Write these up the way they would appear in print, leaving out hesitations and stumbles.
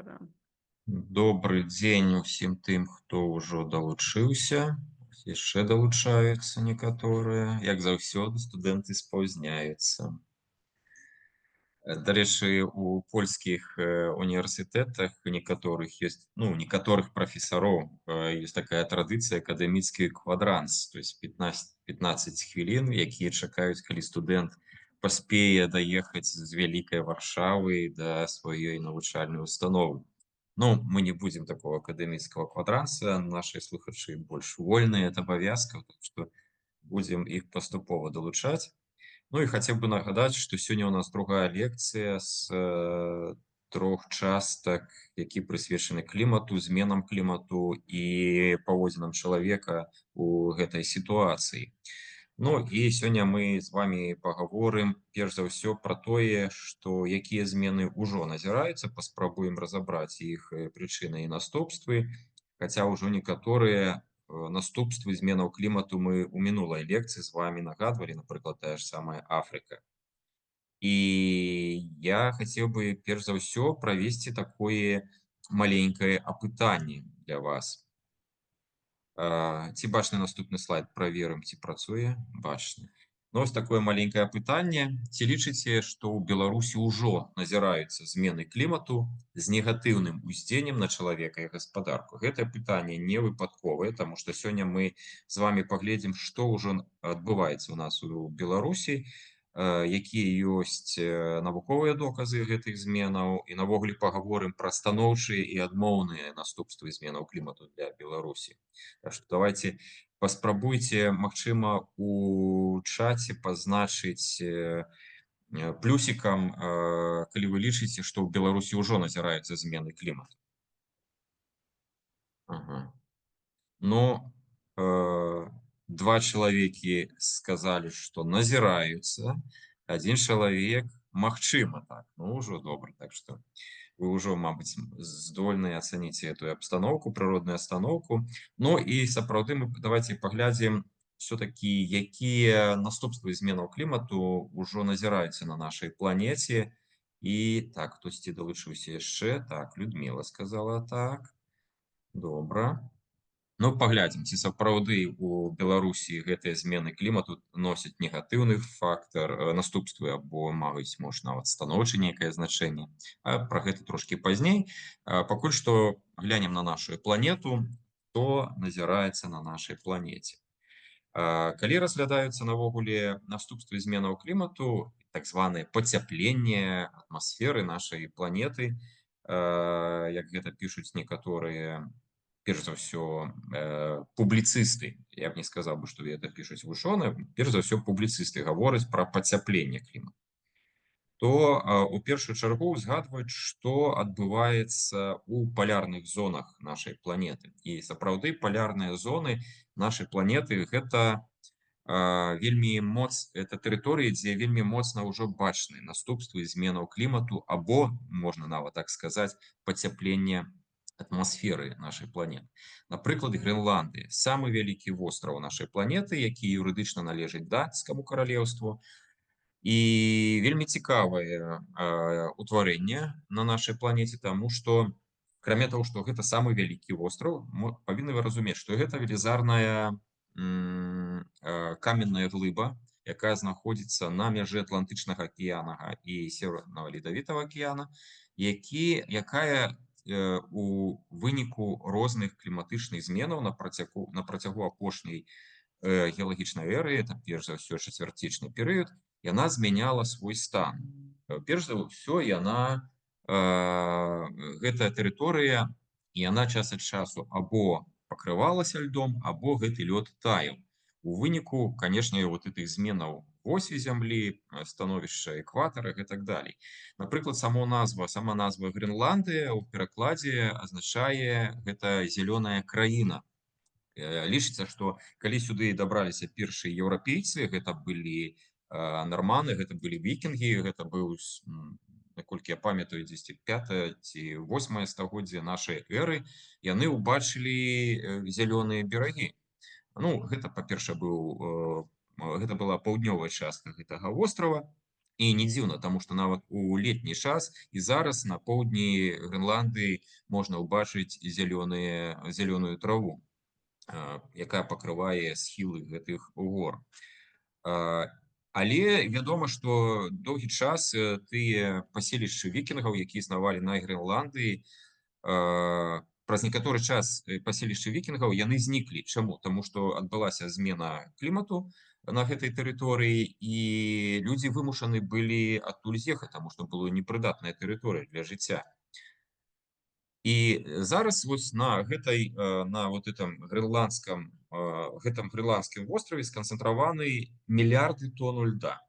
вечара. Добры дзень усім тым, хто ўжо далучыўся. Яшчэ далучаюцца некаторыя. Як заўсёды, студэнты спаўзняюцца. Дарэчы, у польскіх універсітэтах некаторых ёсць, некаторых прафесароў ёсць такая традыцыя акадэміцкі квадранс, то есть 15 хвілін, якія чакаюць, калі студэнт паспее даехаць з вялікай Варшавы да сваёй навучальнай установы. Мы не будем такого акадэміцкага квадранса, наши слухачы больш вольныя ад абавязкаў, так што будзем іх паступова далучаць. І хацеў бы нагадаць, што сёння ў нас другая лекцыя з трох частак, які прысвечаны клімату, зменам клімату і паводзінам чалавека у гэтай сітуацыі. І сёння мы з вами пагаворым перш за ўсё пра тое, што якія змены ўжо назіраюцца, паспрабуем разабраць іх прычыны і наступствы, хаця ўжо некаторыя наступствы зменаў клімату мы ў мінулай лекцыі з вами нагадвалі, напрыклад, тая ж самая Афрыка. І я хацеў бы перш за ўсё правесці такое маленькае апытанне для вас. Ці бачны наступны слайд, праверым, ці працуе, бачны. Вось такое маленькае пытанне. Ці лічыце, што ў Беларусі ўжо назіраюцца змены клімату з негатыўным уздзеяннем на чалавека і гаспадарку? Гэтае пытанне не выпадковае, таму што сёння мы з вами паглядзім, што ўжо адбываецца ў нас у Беларусі, якія ёсць навуковыя доказы гэтых зменаў, і навогуле пагаворым пра станоўчыя і адмоўныя наступствы зменаў клімату для Беларусі. Так што давайте паспрабуйце, магчыма, у чаце пазначыць плюсікам, калі вы лічыце, што ў Беларусі ўжо назіраюцца змены клімату. Ага. Два чалавекі сказалі, што назіраюцца, адзін чалавек магчыма так, ўжо добра, так што вы ўжо, мабыць, здольныя ацаніць эту абстаноўку, прыродную абстаноўку. І сапраўды мы давайте паглядзім все-таки, якія наступствы зменаў клімату ўжо назіраюцца на нашай планеце. І так, хтосьці далучыўся яшчэ. Так, Людмила сказала так. Добра. Паглядзім, ці сапраўды у Беларусі гэтыя змены клімату носяць негатыўны фактар, наступствы або могуць, нават станоўчае нейкае значэнне. Пра гэта трошкі пазней. Пакуль што глянем на нашу планету, што назіраецца на нашай планеце. Калі разглядаюцца навогуле наступствы зменаў клімату, так званае пацяпленне атмасферы нашай планеты, як гэта пішуць некаторыя, перш за ўсё, публіцысты, я б не сказаў бы, што гэта пішуць вучоныя, перш за ўсё публіцысты гавораць пра пацяпленне клімату, то у першую чаргу згадваюць, што адбываецца ў палярных зонах нашай планеты. І сапраўды палярныя зоны нашай планеты гэта это тэрыторыі, дзе вельмі моцна ўжо бачны наступствы зменаў клімату або, можна нават так сказаць, пацяплення атмасферы нашай планеты. Напрыклад, Грэнландыя, самы вялікі востраў нашай планеты, які юрыдычна належыць дацкаму каралеўству. І вельмі цікавае утварэнне на нашай планеце, таму што, акрамя таго, што гэта самы вялікі востраў, павінны вы разумець, што гэта велізарная каменная глыба, якая знаходзіцца на мяжы Атлантычнага акіяна і Севернага ледавітага акіяна, якая у выніку розных кліматычных зменаў на працягу апошняй геалагічнай эры, это перш за ўсё чацвярцічны перыяд, яна змяняла свой стан. Перш за ўсё, гэтая тэрыторыя, яна час ад часу або пакрывалася льдом, або гэты лёд таяў. У выніку, канешне, гэтых зменаў восі зямлі, становішча экватара і так далей. Напрыклад, сама назва Грэнландыя ў перакладзе азначае гэта зялёная краіна. Лічыцца, што калі сюды дабраліся першыя еўрапейцы, гэта былі нарманы, гэта былі вікінгі, гэта быў, наколькі я памятаю, 5 ці 8 стагоддзе нашай эры, яны ўбачылі зялёныя берагі. Гэта, па-першае, гэта была паўднёвая частка гэтага вострава, І не дзіўна, таму што нават у летні час і зараз на поўдні Грэнландыі можна ўбачыць зялёную траву, якая пакрывае схілы гэтых гор. Але вядома, што доўгі час тыя паселішчы вікінгаў, якія існавалі на Грэнландыі, праз некаторы час паселішчы вікінгаў яны зніклі. Чаму? Таму што адбылася змена клімату на гэтай тэрыторыі, і людзі вымушаны былі адтуль з'ехаць, таму што было непрыдатная тэрыторыя для жыцця. І зараз вось на гэтай на вот гэтым грэнландскім востраве сканцэнтраваны мільярды тонн льда.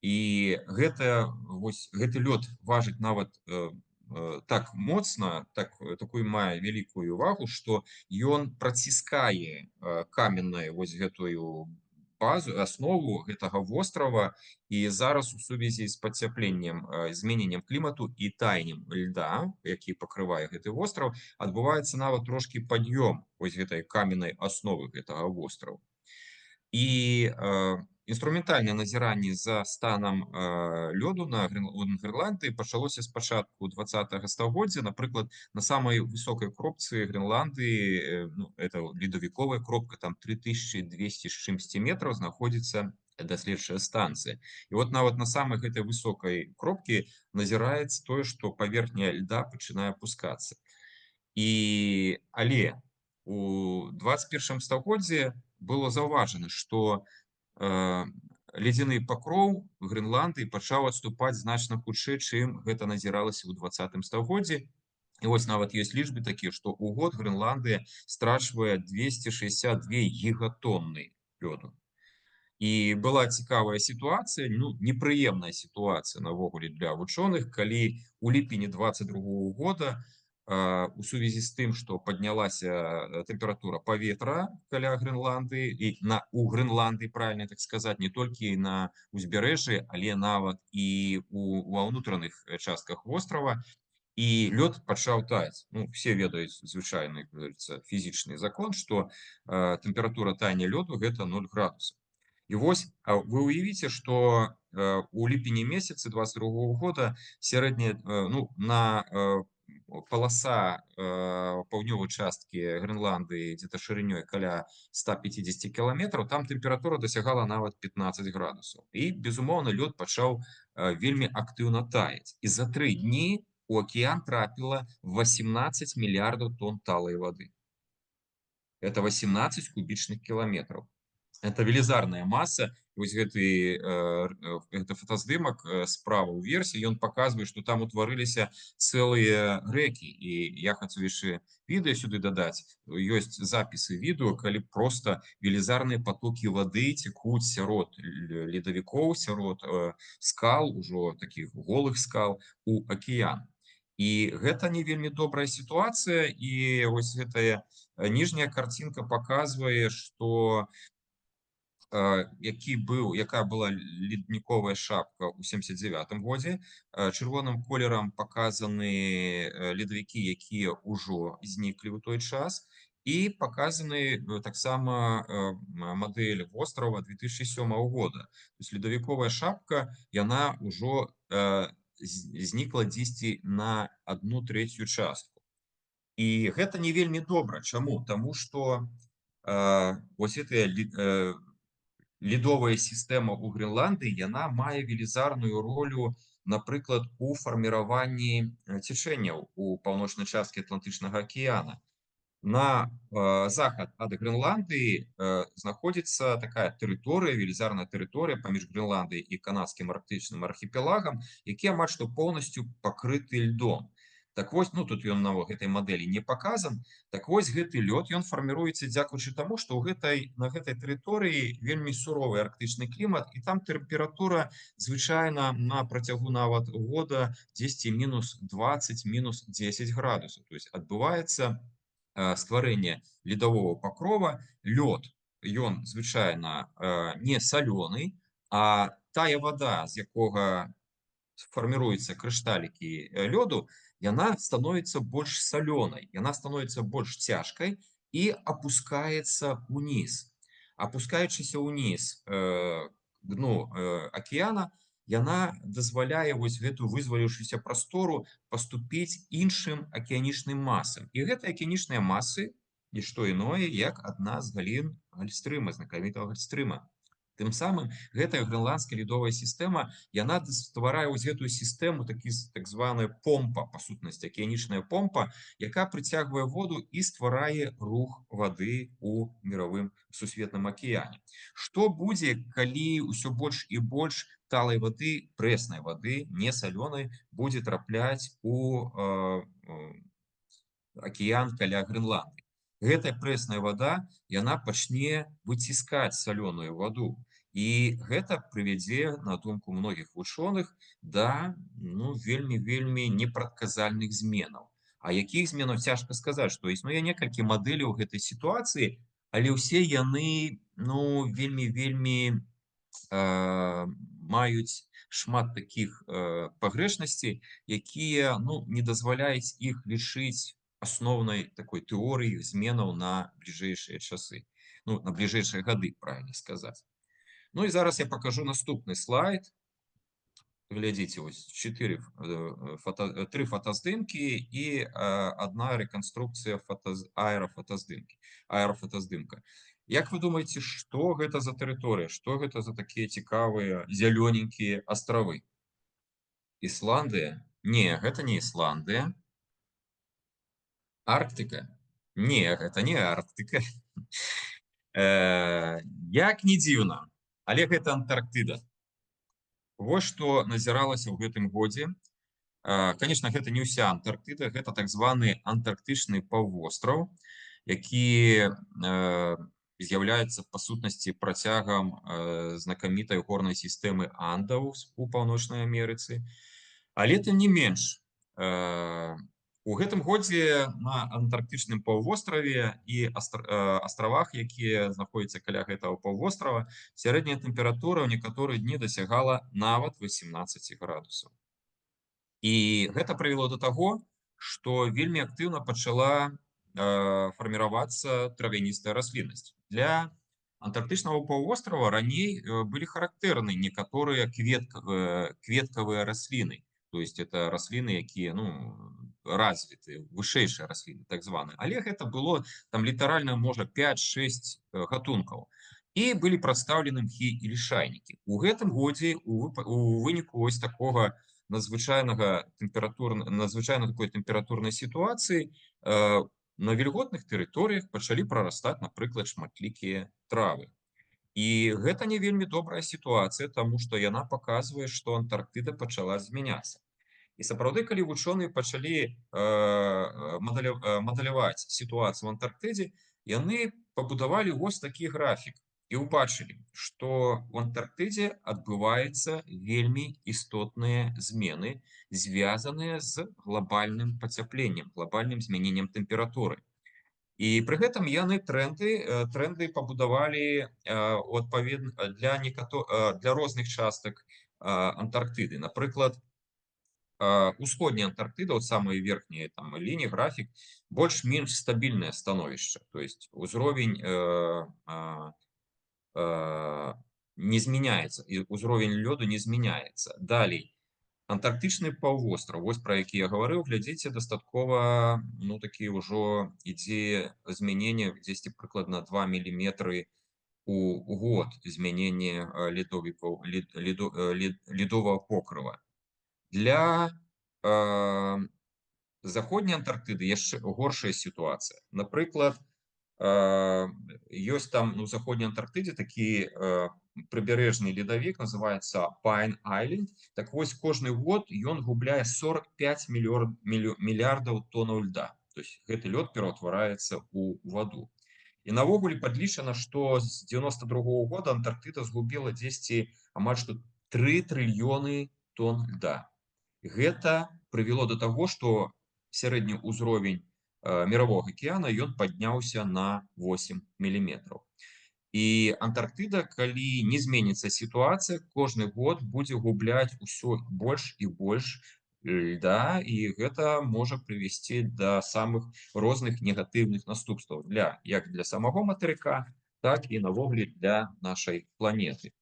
І гэты лёд важыць нават так моцна, такую мае вялікую вагу, што ён праціскае каменную вось гэтую базу, аснову гэтага вострава. І зараз у сувязі з пацяпленнем, змененнем клімату і таяннем льда, які пакрывае гэты востраў, адбываецца нават трошкі пад'ём вось гэтай каменнай асновы гэтага вострава. І інструментальнае назіранне за станам лёду на Грэнландыі пачалося з пачатку 20-го стагоддзя. Напрыклад, на самай высокай кропцы Грэнландыі, это ледавіковая кропка, там 3200 з чымсьці метраў, знаходзіцца даследчая станцыя. І вот нават на самай гэтай высокай кропкі назіраецца тое, што паверхня льда пачынае апускацца. Але у 21 стагоддзі было заўважана, што ледзяны пакроў Грэнландыі пачаў адступаць значна хутчэй, чым гэта назіралася ў 20 стагоддзі. І вось нават ёсць лічбы такія, што ў год Грэнландыя страчвае 262 гігатонны лёду. І была цікавая сітуацыя, непрыемная сітуацыя навогуле для вучоных, калі у ліпені 22-го года у сувязі з тым, што паднялася тэмпература паветра каля Грэнландыі, і у Грэнландыі, правільна так сказаць, не толькі на ўзбярэжжы, але нават і ва ўнутраных частках вострава, і лёд пачаў таяць. Все ведаюць звычайны, фізічны закон, што тэмпература таяния лёду гэта 0 градусаў. І вось вы ўявіце, што у ліпені месяцы 22-го года сярэдняя паласа паўднёвай часткі Грэнландыі дзе-то шырынёй каля 150 кіламетраў, там тэмпература дасягала нават 15 градусаў. І, безумоўна, лёд пачаў вельмі актыўна таяць. І за 3 дні у акіян трапіла 18 мільярдаў тонн талай вады. Это 18 кубічных кіламетраў. Это велізарная маса. Вось гэты фотаздымак справа ўверсе, ён паказвае, што там утварыліся цэлыя рэкі. І я хачу яшчэ відэа сюды дадаць. Ёсць запісы відэа, калі проста велізарныя патокі вады цякуць сярод ледавікоў, сярод скал, ужо такіх голых скал, у акіян. І гэта не вельмі добрая сітуацыя. І вось гэтая ніжняя карцінка паказвае, што якая была ледніковая шапка ў 79-м годзе. Чырвоным колерам паказаны ледавікі, якія ўжо зніклі ў той час. І паказаны таксама мадэль вострава 2007 года. То есть ледавіковая шапка, яна ўжо знікла дзесьці на 1/3 частку. І гэта не вельмі добра. Чаму? Таму што вось гэтая ледовая сістэма ў Грэнландыі, яна мае велізарную ролю, напрыклад, у фарміраванні цячэнняў у паўночнай часткі Атлантычнага акіяна. На захад ад Грэнландыі знаходзіцца такая тэрыторыя, велізарная тэрыторыя паміж Грэнландыяй і канадскім арктычным архіпелагам, які амаль што поўнасцю пакрыты льдом. Так вось, тут ён на гэтай мадэлі не паказан. Так вось, гэты лёд, ён фарміруецца дзякуючы таму, што на гэтай тэрыторыі вельмі суровы арктычны клімат, і там тэмпература звычайна на працягу нават года дзесьці -20, -10 градусаў. То есть адбываецца стварэнне ледавого пакрова. Лёд, ён звычайна не салёны, а тая вада, з якога фарміруюцца крышталікі лёду, яна становіцца больш салёнай, яна становіцца больш цяжкай і апускаецца ўніз. Апускаючыся ўніз к дну акіяна, яна дазваляе вось гэту вызваліўшуюся прастору паступіць іншым акіянічным масам. І гэтыя акіянічныя масы не што іное, як адна з галін гальстрыма, знакамітага гальстрыма. Тым самым гэтая грэнландская ледовая сістэма, яна стварае вось гэтую сістэму, так званая помпа, па сутнасці, акіянічная помпа, якая прыцягвае воду і стварае рух вады ў міравым сусветным акіяне. Што будзе, калі ўсё больш і больш талай вады, прэснай вады, не салёнай, будзе трапляць у акіян каля Грэнландыі? Гэтая прэсная вада, яна пачне выціскаць салёную ваду. І гэта прывядзе, на думку многіх вучоных, да вельмі непрадказальных зменаў. А якіх зменаў цяжка сказаць, што існуе некалькі мадэляў гэтай сітуацыі, але ўсе яны вельмі маюць шмат такіх пагрэшнасцей, якія не дазваляюць іх лічыць асноўнай такой тэорыі зменаў на бліжэйшыя часы. На бліжэйшыя гады, правільна сказаць. І зараз я пакажу наступны слайд. Глядзіце, вось 3 фотаздымкі і адна рэканструкцыя аэрафотаздымка. Як вы думаеце, што гэта за тэрыторыя? Што гэта за такія цікавыя зялёненькія астравы? Ісландыя? Не, гэта не Ісландыя. Арктыка? Не, гэта не Арктыка. Як не дзіўна, але гэта Антарктыда. Вось што назіралася ў гэтым годзе. Конечно, гэта не ўся Антарктыда, гэта так званы антарктычны паўвостраў, які з'яўляецца па сутнасці працягам знакамітай горнай сістэмы Андаў у Паўночнай Амерыцы. Але тым не менш, у гэтым годзе на антарктычным паўвостраве і астравах, якія знаходзяцца каля гэтага паўвострава, сярэдняя тэмпература ў некаторыя дні дасягала нават 18 градусаў. І гэта прывяло да таго, што вельмі актыўна пачала фарміравацца травяністая расліннасць. Для антарктычнага паўвострава раней былі характэрны некаторыя кветкавыя расліны. То есть это расліны, якія развітыя, вышэйшыя расліны, так званыя. Але гэта было там літаральна, можа, 5-6 гатункаў. І былі прадстаўлены мхі і лішайнікі. У гэтым годзе у выніку вось такога надзвычайна такой тэмпературнай сітуацыі на вільготных тэрыторыях пачалі прарастаць, напрыклад, шматлікія травы. І гэта не вельмі добрая сітуацыя, таму што яна паказвае, што Антарктыда пачала змяняцца. І сапраўды, калі вучоныя пачалі мадэляваць сітуацыю ў Антарктыдзе, яны пабудавалі вось такі графік і ўбачылі, што ў Антарктыдзе адбываюцца вельмі істотныя змены, звязаныя з глобальным пацяпленнем, глобальным змяненнем тэмпературы. І пры гэтым яны трэнды пабудавалі адпаведна для розных частак Антарктыды. Напрыклад, усходняя Антарктыда, самая верхняя лінія, графік, больш-менш стабільнае становішча. То есть узровень не змяняецца, і ўзровень лёду не змяняецца. Далей, антарктычны паўвостраў, вось пра які я гаварыў, глядзіце, дастаткова, такі ўжо ідзе змяненне дзесьці прыкладна 2 міліметры у год змянення ледовага покрыва. Для заходняй Антарктыды яшчэ горшая сітуацыя. Напрыклад, ёсць там у заходняй Антарктыдзе такі прыбярэжны ледавік, называецца Pine Island. Так вось, кожны год ён губляе 45 мільярдаў тоннаў льда. То есть гэты лёд пераўтвараецца ў ваду. І навогуле падлічана, што з 92-го года Антарктыда згубіла дзесьці амаль што 3 трыльёны тонн льда. Гэта прывяло да таго, што сярэдні ўзровень міравога акіяна ён падняўся на 8 міліметраў. І Антарктыда, калі не зменіцца сітуацыя, кожны год будзе губляць усё больш і больш льда, і гэта можа прывесці да самых розных негатыўных наступстваў як для самого матэрыка, так і навогуле для нашай планеты.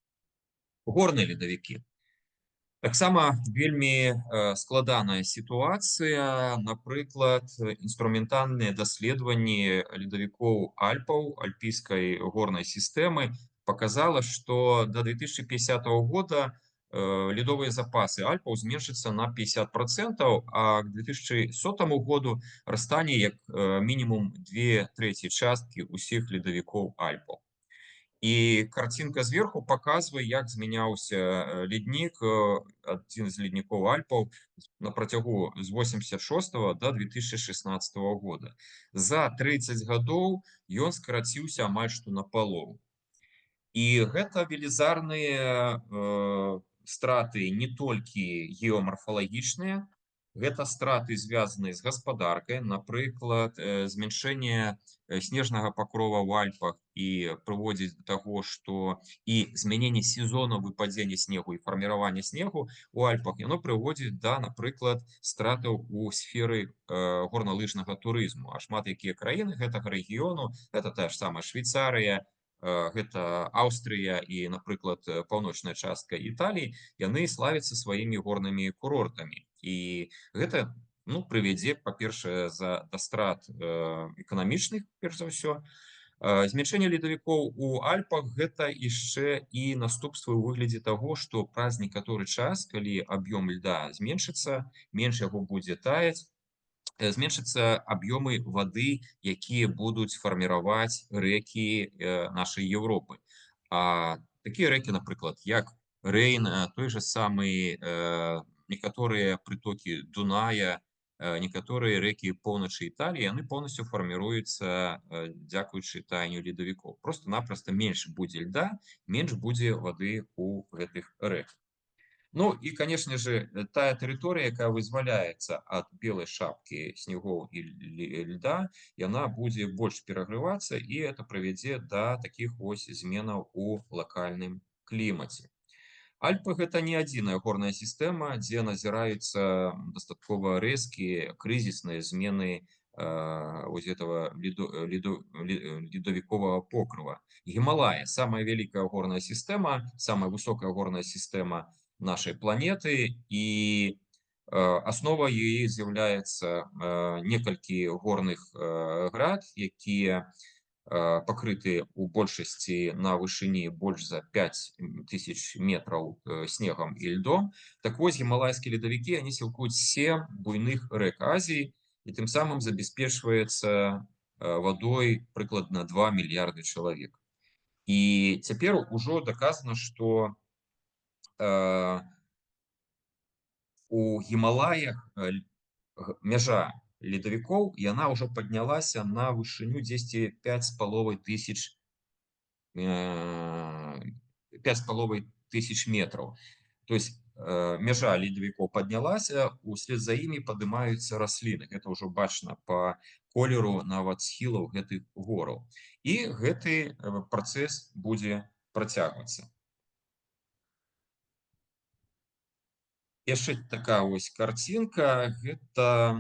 Горныя ледавікі. Таксама вельмі складаная сітуацыя, напрыклад, інструментальныя даследаванні ледавікоў Альпаў, альпійскай горнай сістэмы показала, што да 2050 года ледовыя запасы Альпаў зменшацца на 50%, а к 2100 году расстане як мінімум 2/3 часткі ўсіх ледавікоў Альпаў. І карцінка зверху паказвае, як змяняўся леднік, адзін з леднікоў Альпаў на працягу з 86 до 2016 года. За 30 гадоў ён скараціўся амаль што напалову. І гэта велізарныя страты не толькі геомарфалагічныя, гэта страты звязаныя з гаспадаркай, напрыклад, змяншэнне снежнага пакрова ў Альпах і прыводзіць да таго, што і змяненне сезону выпадзення снегу і фарміравання снегу ў Альпах, яно прыводзіць да, напрыклад, стратаў у сферы горналыжнага турызму. А шмат якія краіны гэтага рэгіёну, гэта тая ж самая Швейцарыя, гэта Аўстрыя і, напрыклад, паўночная частка Італіі, яны славяцца сваімі горнымі курортамі. І гэта прывядзе, па-першае, да страт эканамічных, перш за ўсё. Змяншэнне ледавікоў у Альпах гэта яшчэ і наступствы ў выглядзе таго, што праз некаторы час, калі аб'ём льда зменшыцца, менш яго будзе таяць, зменшацца аб'ёмы вады, якія будуць фарміраваць рэкі нашай Еўропы. Такія рэкі, напрыклад, як Рэйн, той жа самы, некаторыя прытокі Дуная, некаторыя рэкі поўначы Італіі, яны поўнасцю фарміруюцца дзякуючы таянню ледавікоў. Просто-напросто менш будзе льда, менш будзе вады ў гэтых рэках. Ну і, канешне же, тая тэрыторыя, якая вызваляецца ад белай шапкі снегоў і льда, яна будзе больш перагрывацца, і это прывядзе да такіх вось зменаў у лакальным клімаце. Альпы гэта не адзіная горная сістэма, дзе назіраюцца дастаткова рэзкія крызісныя змены вось этого ледовикового покрыва. Гімалаі самая вялікая горная сістэма, самая высокая горная сістэма нашай планеты, і асновай яе з'яўляецца некалькі горных град, якія пакрыты ў большасці на вышыні больш за 5000 метраў снегам і льдом. Так вось, гімалайскія ледавікі, они сілкуюць 7 буйных рэк Азіі, і тым самым забяспечваецца вадой прыкладна 2 мільярды чалавек. І цяпер ужо даказана, што у Гімалаях мяжа ледавікоў, яна ўжо паднялася на вышыню 5,5 метраў. То есть мяжа ледавікоў паднялася, услед за імі падымаюцца расліны. Гэта ўжо бачна па колеру нават схілаў гэтых гораў. І гэты працэс будзе працягвацца. Яшчэ такая вось карцінка, гэта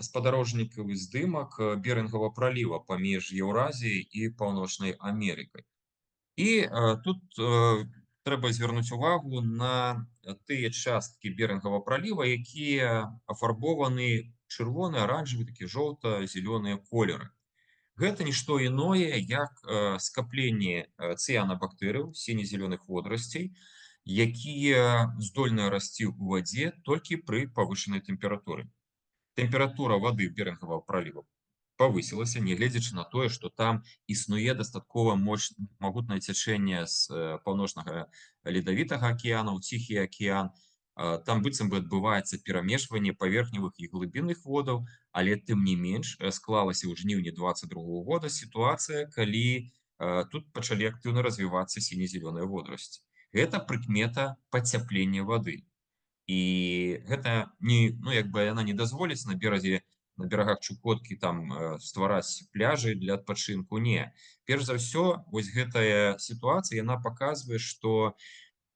спадарожнікавы здымак Берынгава праліва паміж Еўразіяй і Паўночнай Амерыкай. І тут трэба звярнуць увагу на тыя часткі Берынгава праліва, якія афарбованы чырвоны, аранжавы, такі жоўта-зялёныя колеры. Гэта нішто іное, як скапленне цыянабактэрыяў, сіне-зялёных водарасцей, якія здольныя расці ў вадзе толькі пры павышанай тэмпературы. Тэмпература вады Берынгавага праліва павысілася, нягледзячы на тое, што там існуе дастаткова магутнае цячэнне з паўночнага ледавітага акіяна ў Ціхі акіян. Там быццам бы адбываецца перамешванне паверхневых і глыбінных водаў, але тым не менш склалася ў жніўні 22 года сітуацыя, калі тут пачалі актыўна развівацца сіне-зялёныя водарасці. Гэта прыкмета пацяплення вады. І гэта яна не дазволіць на берагах Чукоткі там ствараць пляжы для адпачынку. Не. Перш за ўсё, вось гэтая сітуацыя, яна паказвае, што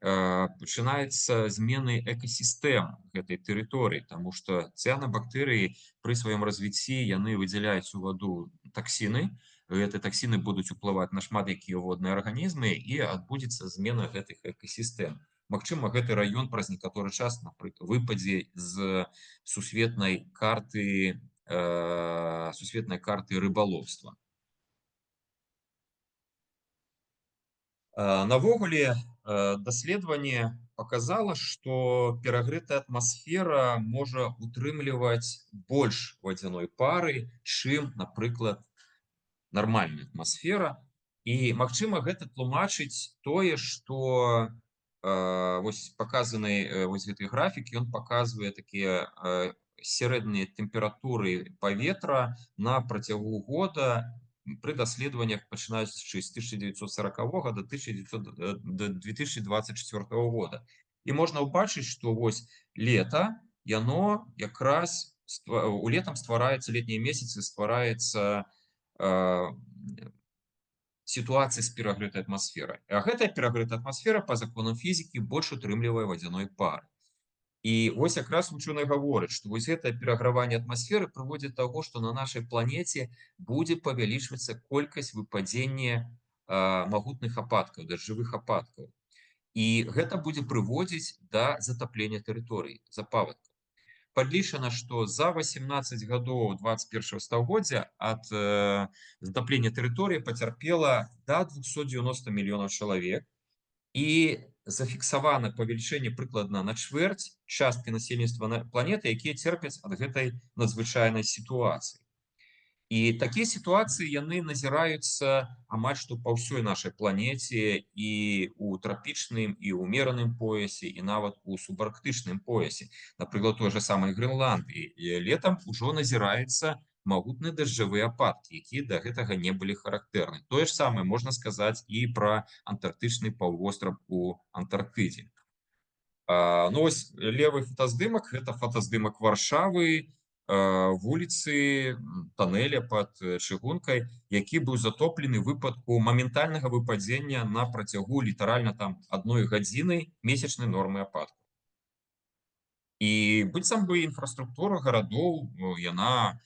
пачынаюцца змены экасістэм гэтай тэрыторыі, таму што цыянабактэрыі пры сваём развіцці яны выдзяляюць у ваду таксіны. Гэтыя таксіны будуць уплываць на шмат якія водныя арганізмы, і адбудзецца змена гэтых экасістэм. Магчыма, гэты раён праз некаторы час выпадзе з сусветнай карты рыбалоўства. Навогуле, даследаванне паказала, што перагрэтая атмасфера можа утрымліваць больш вадзяной пары, чым, напрыклад, нармальная атмасфера. І, магчыма, гэта тлумачыць тое, што вось паказаны вось гэты графік, ён паказвае такія сярэднія тэмпературы паветра на працягу года пры даследаваннях, пачынаючы з 1940 до 2024 года. І можна ўбачыць, што вось лета, яно якраз летам ствараецца, летнія месяцы ствараецца ситуация с перагрэтай атмасферай. А гэтая перагрэтая атмасфера па законам фізікі больш утрымлівае вадзяной пары. І вось якраз вучоны гавораць, што вось гэтае пераграванне атмасферы прыводзіць да таго, што на нашай планеце будзе павялічвацца колькасць выпадзення магутных ападкаў, дажджавых ападкаў. І гэта будзе прыводзіць да затаплення тэрыторый, запаводкаў. Падлічана, што за 18 гадоў 21 стагоддзя ад затаплення тэрыторыі пацярпела да 290 мільёнаў чалавек, і зафіксавана павелічэнне прыкладна на чвэрць часткі насельніцтва планеты, якія церпяць ад гэтай надзвычайнай сітуацыі. І такія сітуацыі яны назіраюцца амаль што па ўсёй нашай планеце, і ў трапічным, і ў умераным поясе, і нават у субарктычным поясе. Напрыклад, той жа самай Грэнландыі летам ужо назіраецца магутныя дажджавыя ападкі, якія да гэтага не былі характэрны. Тое ж самае можна сказаць і пра антарктычны паўвостраў у Антарктыдзе. Ну вось левы фотаздымак, гэта фотаздымак Варшавы, вуліцы, тоннеля пад чыгункай, які быў затоплены выпадку моментальнага выпадзення на працягу літаральна там 1 гадзіны месячнай нормы ападку. І быццам бы інфраструктура гарадоў, яна,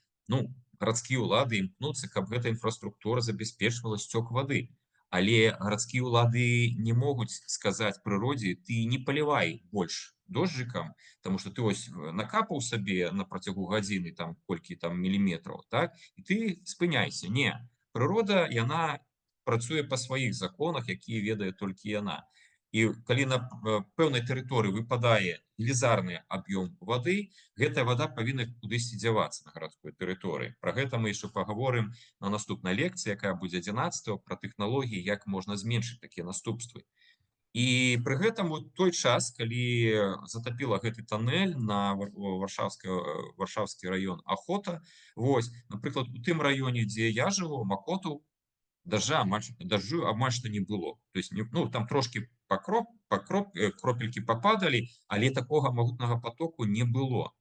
гарадскія ўлады імкнуцца, каб гэта інфраструктура забяспечвала сцёк вады. Але гарадскія ўлады не могуць сказаць прыродзе: ты не палівай больш дожджыкам, тому што ты вось накапаў сабе на працягу гадзіны там колькі там міліметраў, так, і ты спыняйся. Не, прырода, яна працуе па сваіх законах, якія ведае толькі яна. І калі на пэўнай тэрыторыі выпадае велізарны аб'ём вады, гэтая вада павінна кудысьці дзявацца на гарадской тэрыторыі. Пра гэта мы яшчэ пагаворым на наступнай лекцыі, якая будзе 11-го, пра тэхналогіі, як можна зменшыць такія наступствы. І пры гэтым той час, калі затапіла гэты тоннель на варшаўскі раён Ахота, вось, напрыклад, у тым раёне, дзе я жыву, Макоту, дажджу амаль што не было. То есть, там трошки кропелькі пападалі, але такога магутнага потоку не было.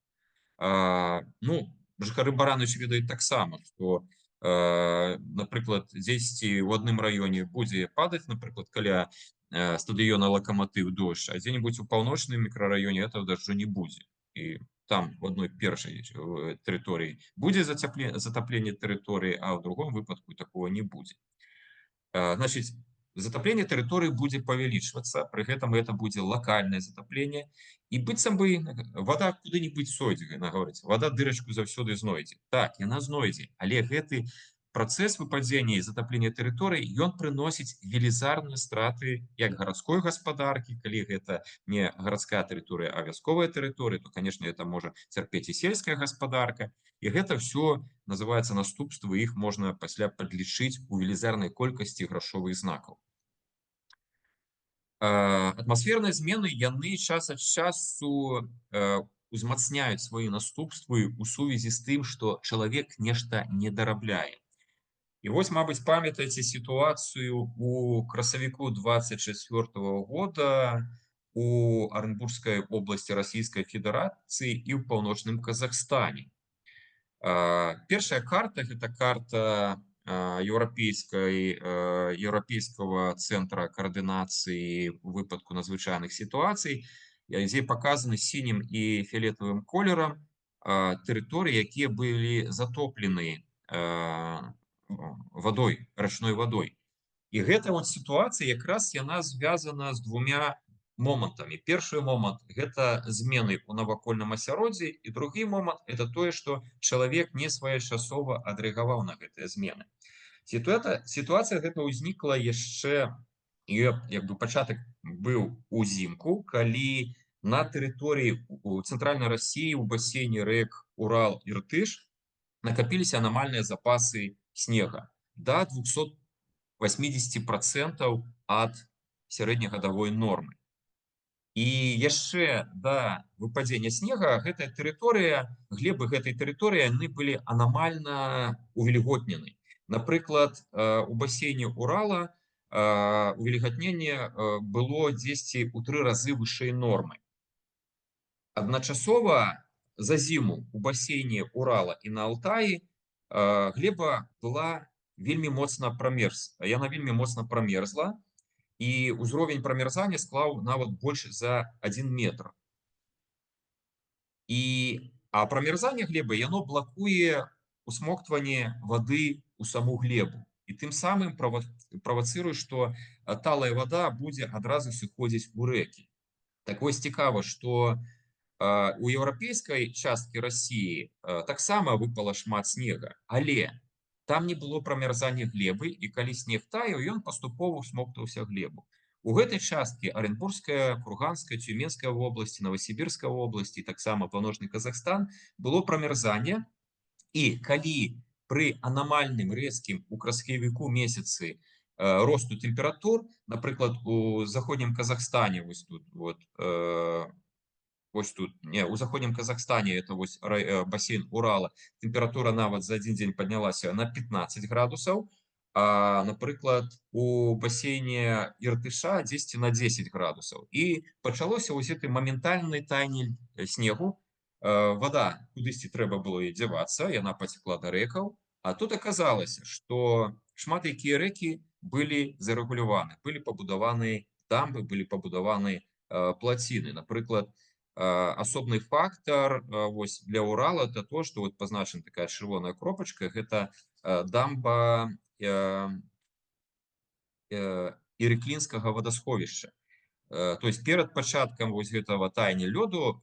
Жыхары Баранаўіча ведаюць таксама, што, напрыклад, дзесьці ў адным раёне будзе падаць, напрыклад, каля стадыёна Лакаматыў дождж, а дзе-нибудь у паўночным мікрараёне этого дажджу не будзе. І там в одной першай тэрыторыі будзе затапленне тэрыторыі, а ў другом выпадку такого не будзе. Значыць, затапленне тэрыторыі будзе павялічвацца, пры гэтым это будзе лакальнае затапленне, і быццам бы вада куды-нибудь сойдзе, гаворыць, вада дырачку заўсёды знойдзе. Так, яна знойдзе, але гэты працэс выпадзення і затаплення тэрыторый, ён прыносіць велізарныя страты як гарадской гаспадаркі, калі гэта не гарадская тэрыторыя, а вясковая тэрыторыя, то, конечно, это можа цярпець і сельская гаспадарка. І гэта все называецца наступствы, іх можна пасля падлічыць у велізарнай колькасці грашовых знакаў. Атмасферныя змены, яны час ад часу узмацняюць свае наступствы ў сувязі з тым, што чалавек нешта не дарабляе. І вось, мабыць, памятаеце сітуацыю у красавіку 24 года у Арэнбургскай обласці Расійскай Федэрацыі і ў паўночным Казахстане. Першая карта – гэта карта Еўрапейскага цэнтра каардынацыі ў выпадку надзвычайных сітуацый, дзе паказаны сінім і фіялетавым колерам тэрыторыі, якія былі затоплены вадой, рачной вадой. І гэта вот сітуацыя якраз яна звязана з двумя момантамі. Першы момант гэта змены ў навакольным асяроддзі, і другі момант это тое, што чалавек не своечасова адрэагаваў на гэтыя змены. Сітуацыя гэта ўзнікла яшчэ, як бы пачатак быў узімку, калі на тэрыторыі у цэнтральнай Расіі у басейне рэк Урал, Іртыш накапіліся анамальныя запасы снега да 280% ад сярэднегадавой нормы. І яшчэ да выпадзення снега гэтая тэрыторыя, глебы гэтай тэрыторыі яны былі анамальна увільготнены. Напрыклад, у басейне Урала увільгатненне было дзесьці ў 3 разы вышэй нормы. Адначасова за зіму у басейне Урала і на Алтаі глеба была вельмі моцна яна вельмі моцна прамерзла, і ўзровень прамярзання склаў нават больш за 1 метр. А прамярзанне глебы яно блакуе усмоктванне вады ў саму глебу. І тым самым правацыруе, што талая вада будзе адразу сыходзіць у рэкі. Так вось цікава, што у еўрапейскай часткі Расіі таксама выпала шмат снега, але там не было прамярзання глебы, і калі снег таяў, ён паступова усмоктваўся глебу. У гэтай часткі Арэнбургская, Курганская, Цюменская вобласці, Новасібірская вобласці, таксама Паўночны Казахстан было прамярзанне, і калі пры анамальным рэзкім у красавіку месяцы росту тэмператур, напрыклад, у заходнім Казахстане у заходнім Казахстане это басейн Урала, тэмпература нават за адзін дзень паднялася на 15 градусаў, а, напрыклад, у басейне Іртыша дзесьці на 10 градусаў. І пачалося вось гэты моментальны таянне снегу. Вада кудысьці трэба было ёй дзявацца, яна пацякла да рэкаў, а тут аказалася, што шмат якія рэкі былі зарэгуляваны, былі пабудаваны дамбы, былі пабудаваны плаціны. Напрыклад, асобны фактар вось для Урала это то, што вот пазначана такая чырвоная кропачка, гэта дамба Ірэклінскага вадасховішча. То есть перад пачаткам вось гэтага таяния лёду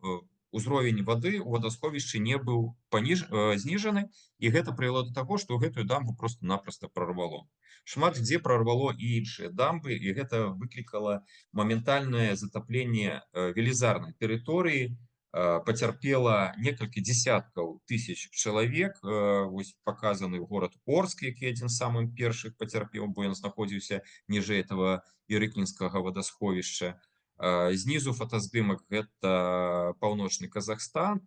узровень вады ў вадасховішчы не быў зніжаны, і гэта прывяло да таго, што гэтую дамбу просто-напросто прорвало. Шмат дзе прорвало і іншыя дамбы, і гэта выклікала моментальнае затапленне велізарнай тэрыторыі, пацярпела некалькі дзесяткаў тысяч чалавек. Вось паказаны горад Орск, які адзін з самых першых пацярпеў, бо ён знаходзіўся ніжэй этого Ірэклінскага вадасховішча. Знізу фотаздымак гэта Паўночны Казахстан,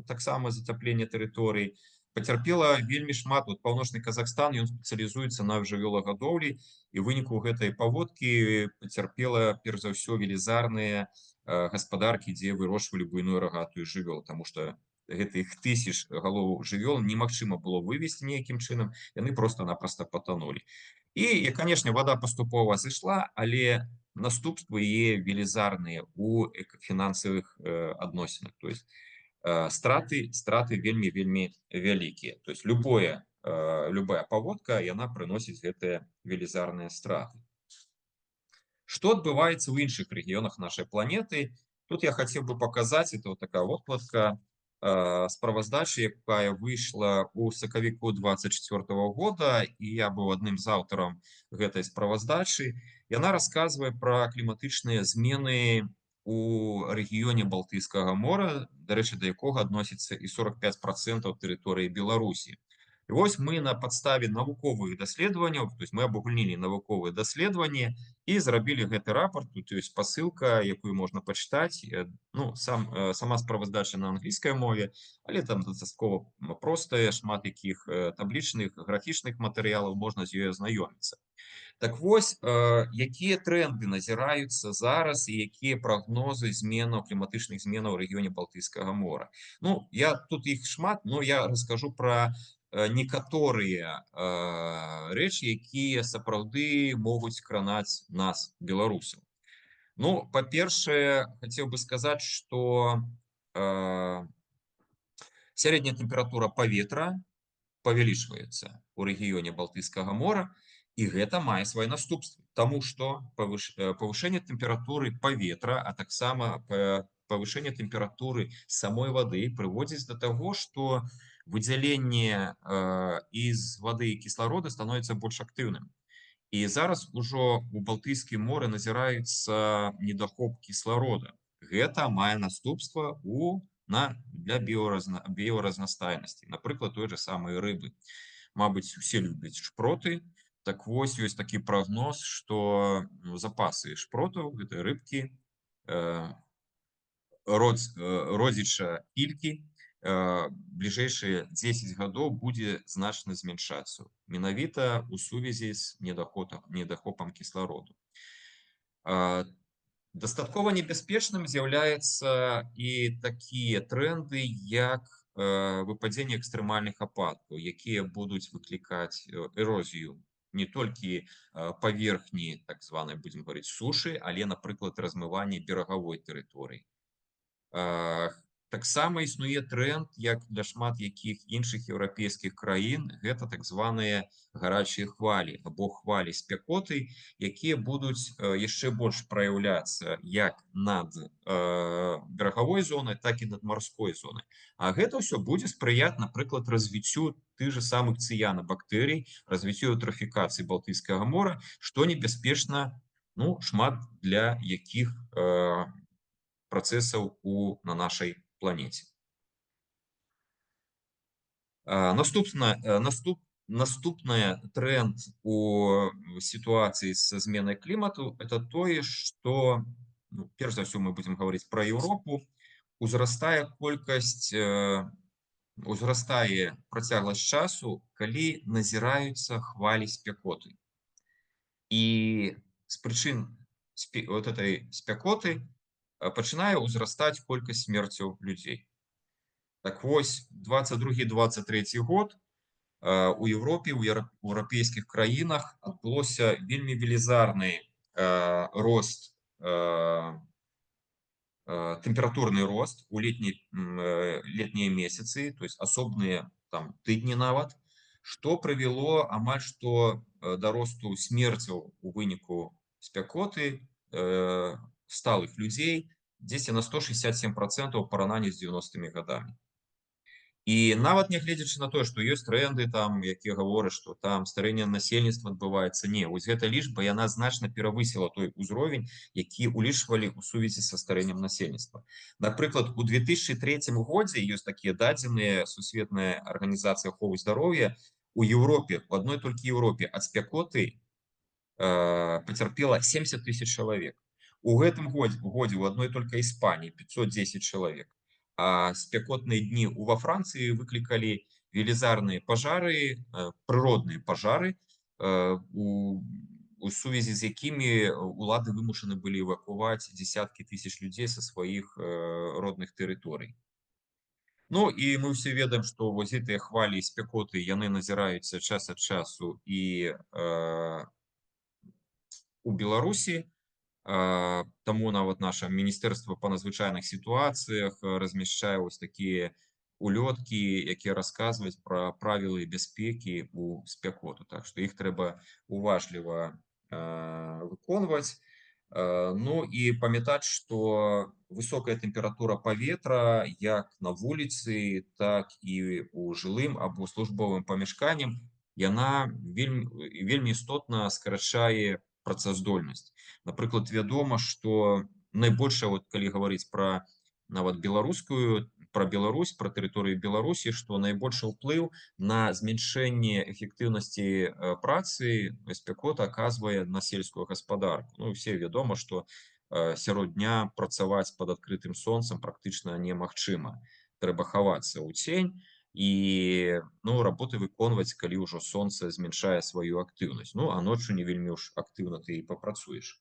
таксама затапленне тэрыторый. Пацярпела вельмі шмат. Паўночны Казахстан, ён спецыялізуецца на жывёлагадоўлі, і ў выніку гэтай паводкі пацярпела перш за ўсё велізарныя гаспадаркі, дзе вырошчвалі буйную рагатую жывёлу, таму што гэтых тысяч галоў жывёл немагчыма было вывезці нейкім чынам, яны просто-напросто патанулі. І, канешне, вада паступова сышла, але наступствы яе велізарныя у фінансавых адносінах. То есть страты вельмі вялікія. То есть любая паводка, яна прыносіць гэтыя велізарныя страты. Што адбываецца ў іншых рэгіёнах нашай планеты? Тут я хацеў бы паказаць, это вот такая вокладка справаздачы, якая выйшла ў сакавіку 24 года, і я быў адным з аўтараў гэтай справаздачы. Яна расказвае пра кліматычныя змены у рэгіёне Балтыйскага мора, дарэчы, да якога адносіцца і 45% тэрыторыі Беларусі. І вось мы на падставе навуковых даследаванняў, то есть мы абагульнілі навуковыя даследаванні і зрабілі гэты рапорт. Тут ёсць спасылка, якую можна пачытаць. Сама справаздача на англійскай мове, але там дастаткова простая, шмат якіх таблічных, графічных матэрыялаў, можна з ёй азнаёміцца. Так вось, якія тренды назіраюцца зараз і якія прагнозы кліматычных зменаў у рэгіёне Балтыйскага мора. Ну, тут іх шмат, но я раскажу пра некаторыя рэчы, якія сапраўды могуць кранаць нас, беларусаў. Ну, па-першае, хацеў бы сказаць, што сярэдняя тэмпература паветра павялічваецца ў рэгіёне Балтыйскага мора, І гэта мае свае наступствы, таму што павышэнне тэмпературы паветра, а таксама павышэнне тэмпературы самой вады прыводзіць да таго, што выдзяленне з вады кісларода становіцца больш актыўным. І зараз ужо у Балтыйскім моры назіраецца недахоп кісларода. Гэта мае наступства для біёразнастайнасці, напрыклад, той жа самай рыбы. Мабыць, усе любяць шпроты. Так вось, ёсць такі прагноз, што запасы шпротаў гэтай рыбкі, родзіча ількі, бліжэйшыя 10 гадоў будзе значна змяншацца. Менавіта ў сувязі з недахопам кіслароду. Дастаткова небяспечным з'яўляецца і такія трэнды, як выпадзенне экстрэмальных ападкаў, якія будуць выклікаць эрозію не толькі паверхні, так званай, будзем гаварыць, сушы, але, напрыклад, размыванне берагавой тэрыторыі. Таксама існуе тренд, як для шмат якіх іншых еўрапейскіх краін, гэта так званыя гарачыя хвалі або хвалі спякоты, якія будуць яшчэ больш праяўляцца як над берагавой зонай, так і над марской зонай. А гэта ўсё будзе спрыяць, напрыклад, развіццю тых жа самых цыянабактэрый, развіццю эўтрафікацыі Балтыйскага мора, што небяспечна, шмат для якіх працэсаў на нашай планеце. Наступны тренд у сітуацыі са зменай клімату – это тое, што, перш за ўсё, мы будзем гаварыць пра Еўропу, узрастае працягласць часу, калі назіраюцца хвалі спякоты. І з прычын этой спякоты пачынае ўзрастаць колькасць смерцяў людзей. Так вось, 22-23 год у Еўропе, у еўрапейскіх краінах адбылося вельмі велізарны рост, тэмпературны рост у летнія месяцы, то есть асобныя тыдні нават, што прывяло амаль што да росту смерцяў у выніку спякоты сталых людзей дзесьці на 167% у параўнанні з 90-мі гадамі. І нават нягледзячы на тое, што ёсць трэнды, якія гавораць, што там старэнне насельніцтва адбываецца, не, вось гэта лічба, яна значна перавысіла той узровень, які улічвалі ў сувязі са старэннем насельніцтва. Напрыклад, у 2003 годзе ёсць такія дадзеныя Сусветная арганізацыя аховы здароўя, у Еўропе, у адной толькі Еўропе ад спякоты пацярпела 70 000 чалавек. У гэтым годзе у адной толькі Іспаніі 510 чалавек. А спякотныя дні ва Францыі выклікалі велізарныя пажары, прыродныя пажары, у сувязі з якімі улады вымушаны былі эвакуваць дзесяткі тысяч людзей са сваіх родных тэрыторый. І мы ўсе ведаем, што вось гэтыя хвалі спякоты, яны назіраюцца час ад часу і у Беларусі. Таму нават наша Міністэрства па надзвычайных сітуацыях размяшчае вось такія улёткі, якія расказваюць пра правілы бяспекі ў спякоту. Так што іх трэба уважліва выконваць. І памятаць, што высокая тэмпература паветра як на вуліцы, так і ў жылым або службовым памяшканням, яна вельмі істотна скарачае працаздольнасць. Напрыклад, вядома, што найбольшая, калі гаварыць пра нават Беларусь, пра тэрыторыю Беларусі, што найбольшы ўплыў на змяншэнне эфектыўнасці працы спякота аказвае на сельскую гаспадарку. Усе вядома, што сярод дня працаваць пад адкрытым сонцам практычна немагчыма. Трэба хавацца ў цень і работы выконваць, калі ўжо сонца змяншае сваю актыўнасць. А ноччу не вельмі ўж актыўна ты і папрацуеш.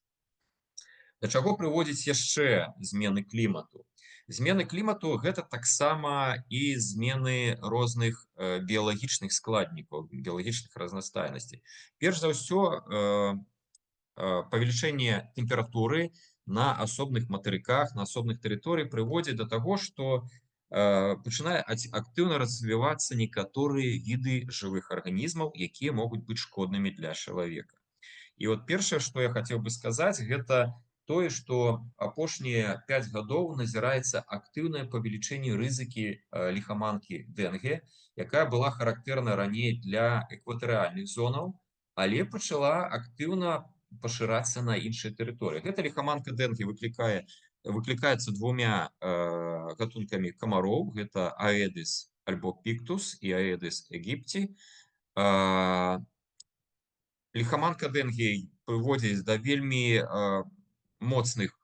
Да чаго прыводзіць яшчэ змены клімату? Змены клімату – гэта таксама і змены розных біялагічных складнікаў, біялагічных разнастайнасцей. Перш за ўсё, павелічэнне тэмпературы на асобных матэрыках, на асобных тэрыторыях прыводзіць да таго, што пачынае актыўна развівацца некаторыя віды жывых арганізмаў, якія могуць быць шкоднымі для чалавека. І от першае, што я хацеў бы сказаць, гэта тое, што апошнія 5 гадоў назіраецца актыўнае павелічэнне рызыкі ліхаманкі Дэнге, якая была характэрна раней для экватарыяльных зонаў, але пачала актыўна пашырацца на іншыя тэрыторыі. Гэта ліхаманка Дэнге выклікаецца двумя гатункамі камароў, гэта Аэдыс альбо піктус і Аэдыс егіпці. Ліхаманка Дэнге прыводзіць да вельмі моцных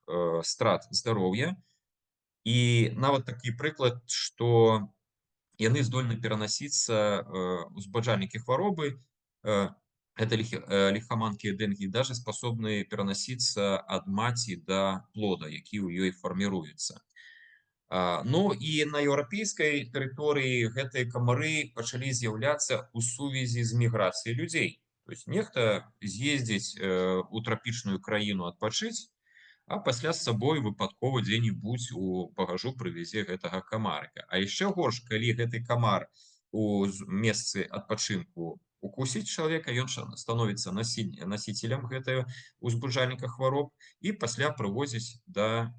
страт здароўя. І нават такі прыклад, што яны здольны перанасіцца узбаджальнікі хваробы, гэта ліхаманкі Дэнге даже спасобны перанасіцца ад маці да плода, які ў ёй фарміруецца. Ну і на еўрапейскай тэрыторыі гэтыя камары пачалі з'яўляцца ў сувязі з міграцыяй людзей. То есть нехта з'ездзіць у трапічную краіну адпачыць, а пасля з сабой выпадкова дзе-небудзь у багажу прывязе гэтага камарыка. А яшчэ горш, калі гэты камар у месцы адпачынку укусіць чалавека, ён становіцца насіцелем гэтага узбуджальніка хвароб і пасля прывозіць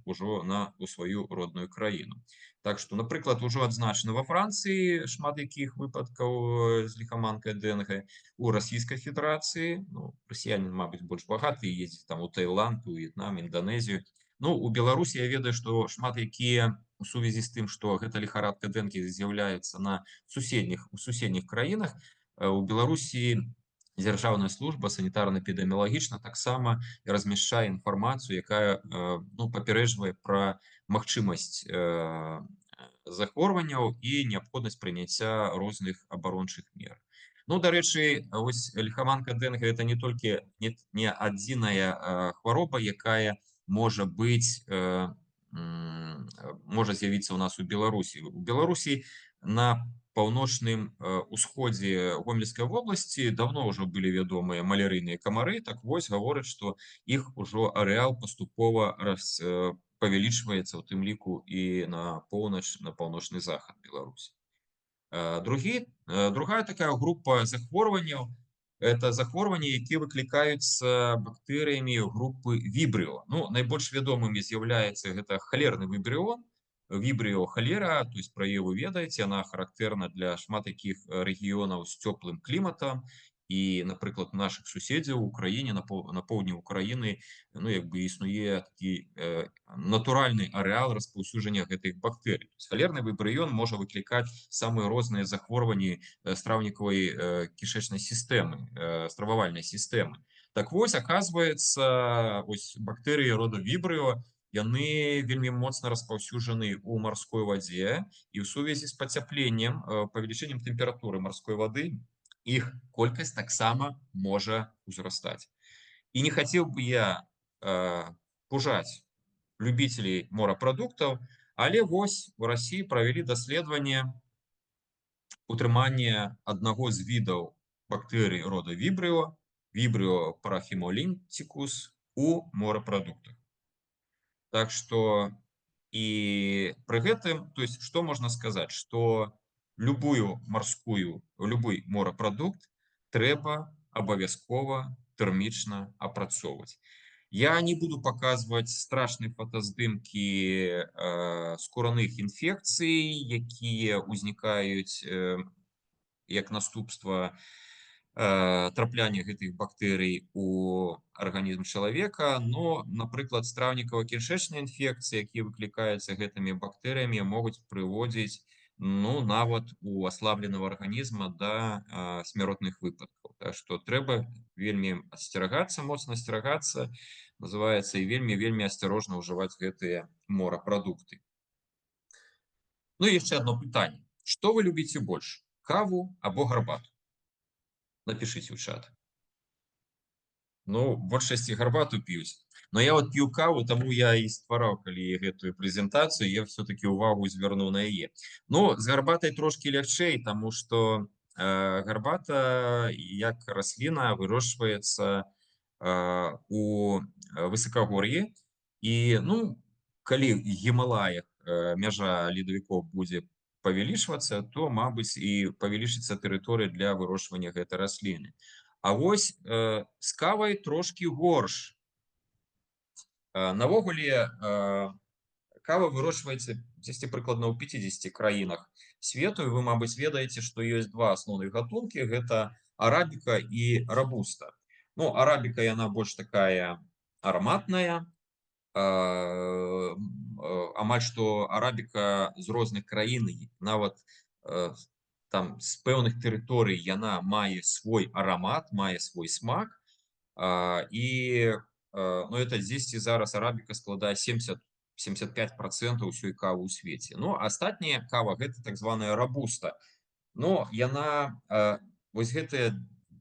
ўжо у сваю родную краіну. Так што, напрыклад, ужо адзначана ва Францыі шмат якіх выпадкаў з ліхаманкай Дэнге, у Расійскай Федэрацыі, ну, расіяне, мабыць, больш багатыя, ездзяць там у Таіланд, у В'етнам, Інданезію. Ну, у Беларусі я ведаю, што шмат якія у сувязі з тым, што гэта ліхарадка Дэнге з'яўляецца у суседніх краінах, у Беларусі дзяржаўная служба санітарна-эпідэміялагічна таксама размяшчае інфармацыю, якая папярэджвае пра магчымасць захворванняў і неабходнасць прыняцця розных абарончых мер. Ну, дарэчы, вось ліхаманка Дэнге это не толькі не адзіная хвароба, якая можа з'явіцца ў нас у Беларусі. У Беларусі на паўночным усходзе Гомельскай вобласці даўно ўжо былі вядомыя малярыйныя камары. Так вось гавораць, што іх ужо арэал паступова павялічваецца, у тым ліку і на поўнач, на паўночны захад Беларусі. Другая такая група захворванняў – это захворванні, які выклікаюцца бактэрыямі групы вібрыо. Ну, найбольш вядомымі з'яўляецца гэта халерны вібрыон, вібрыо-халера, то есть пра яе вы ведаеце, яна характэрна для шмат якіх рэгіёнаў з цёплым кліматам. І, напрыклад, нашых суседзяў у краіне, на поўдні Украіны, ну, як бы існуе такі натуральны арэал распаўсюджання гэтых бактэрый. Халерны вібрыон можа выклікаць самыя розныя захворванні страўнікавай кішэчнай сістэмы, стрававальнай сістэмы. Так вось, аказваецца, бактэрыі роду вібрыо, яны вельмі моцна распаўсюджаны ў марской вадзе, і ў сувязі з пацяпленнем, павелічэннем тэмпературы марской вады, іх колькасць таксама можа ўзрастаць. І не хацеў бы я пужаць любителей морапрадуктаў, але вось у Расіі правялі даследаванне утрымання аднаго з відаў бактэрый рода вібрыо, вібрыо парахімолінцікус, у морапрадуктах. Так што і пры гэтым, то есть, што можна сказаць, што любой морапрадукт трэба абавязкова тэрмічна апрацоўваць. Я не буду паказваць страшныя фотаздымкі скураных інфекцый, якія ўзнікаюць як наступства трапляння гэтых бактэрый у арганізм чалавека, но, напрыклад, страўнікава-кішэчныя інфекцыі, якія выклікаюцца гэтымі бактэрыямі, могуць прыводзіць, ну, нават у аслабленага арганізма да смяротных выпадкаў. Так што трэба вельмі асцерагацца, моцна асцерагацца, называецца, і вельмі асцярожна ўжываць гэтыя морапрадукты. Ну і яшчэ адно пытанне. Што вы любіце больш, каву або гарбату? Напишите в чат. Ну, большасці гарбату п'юць. Но я вот п'ю каву, таму я і ствараў, калі гэтую прэзентацыю, я все-таки увагу звярнуў на яе. Ну, з гарбатай трошки лягчэй, таму што гарбата, як расліна, вырошчваецца у высакагор'і. І, ну, калі в Гімалаях мяжа ледавікоў будзе павялічвацца, то, мабыць, і павялічыцца тэрыторыя для вырошчвання гэтай расліны. А вось з кавай трошкі горш. Навогуле, кава вырошчваецца дзесьці прыкладна ў 50 краінах свету, і вы, мабыць, ведаеце, што ёсць два асноўных гатункі, гэта арабіка і рабуста. Ну, арабіка, яна больш такая араматная, амаль што арабіка з розных краін, нават там з пэўных тэрыторый яна мае свой арамат, мае свой смак, і ну, это дзесьці зараз арабіка складае 75% ўсёй кавы ў свеце. Ну, астатняя кава гэта так званая рабуста. Но яна вось гэтыя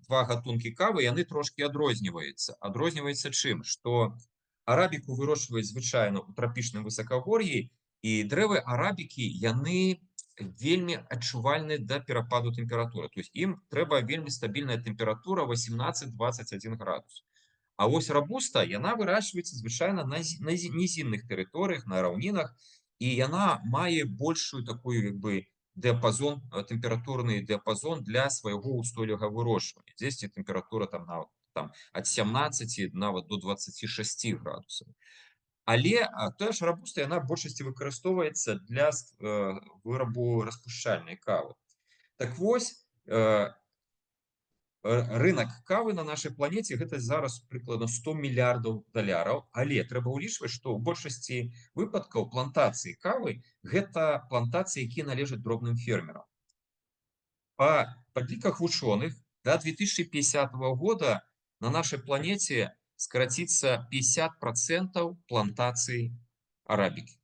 два гатункі кавы, яны трошки адрозніваюцца. Адрозніваецца чым? Што арабіку вырошчваюць звычайна ў трапічным высакагор'і, і дрэвы арабікі, яны вельмі адчувальныя да перападу тэмпературы. То есть ім трэба вельмі стабільная тэмпература 18-21 градус. А вось рабуста, яна выращваецца звычайна на нізінных тэрыторыях, на раўнінах, і яна мае большую такую, як бы, дыапазон, тэмпературны дыапазон для свайго ўстойлівага вырошчвання. Дзесьці тэмпература там нават там ад 17 нават до 26 градусаў. Але тая ж рабуста, яна в большасці выкарыстоўваецца для вырабу распушчальнай кавы. Так вось, рынок кавы на нашай планеце гэта зараз прыкладна 100 мільярдаў даляраў, але трэба ўлічваць, што ў большасці выпадкаў плантацыі кавы гэта плантацыі, якія належаць дробным фермерам. Па падліках вучоных да 2050 года на нашай планеце скараціцца 50% плантацый арабікі.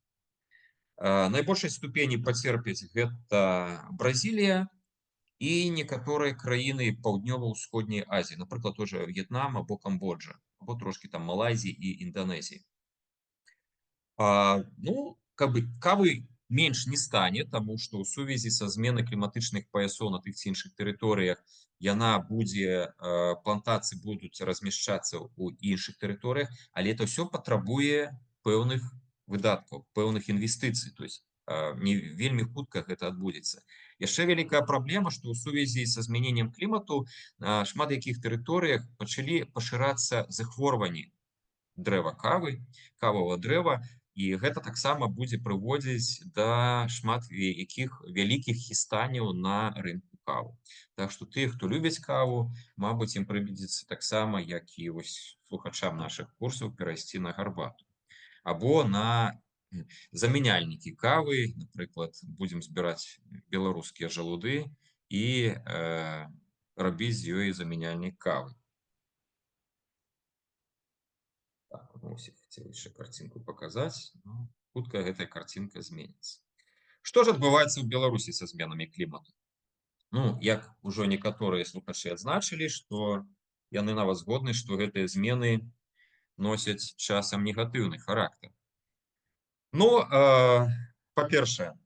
Найбольшай ступені пацерпяць гэта Бразілія і некаторыя краіны паўднёва-ўсходняй Азіі, напрыклад, тоже В'етнам або Камбоджа, або трошки там Малайзіі і Інданезіі. Ну, кавы менш не стане, таму што ў сувязі са зменай кліматычных паясоў на тых ці іншых тэрыторыях яна будзе, плантацыі будуць размяшчацца ў іншых тэрыторыях, але это ўсё патрабуе пэўных выдаткаў, пэўных інвестыцый, то есть не вельмі хутка гэта адбудзецца. Яшчэ вялікая праблема, што ў сувязі са змяненнем клімату на шмат якіх тэрыторыях пачалі пашырацца захворванні дрэва кавы, кававага дрэва, і гэта таксама будзе прыводзіць да шмат якіх вялікіх хістанняў на рынку кавы. Так што тыя, хто любяць каву, мабыць, ім прыйдзецца таксама, як і вось слухачам нашых курсаў, перайсці на гарбату. Або на замяняльнікі кавы, напрыклад, будзем збіраць беларускія жалуды і рабіць з ёй замяняльнік кавы. Так, вось я хацеў яшчэ карцінку паказаць, но хутка гэтая карцінка зменіцца. Што ж адбываецца ў Беларусі са зменамі клімату? Ну, як ужо некаторыя слухачы адзначылі, што яны нават згодны, што гэтыя змены носяць часам негатыўны характар. Ну, па-першае,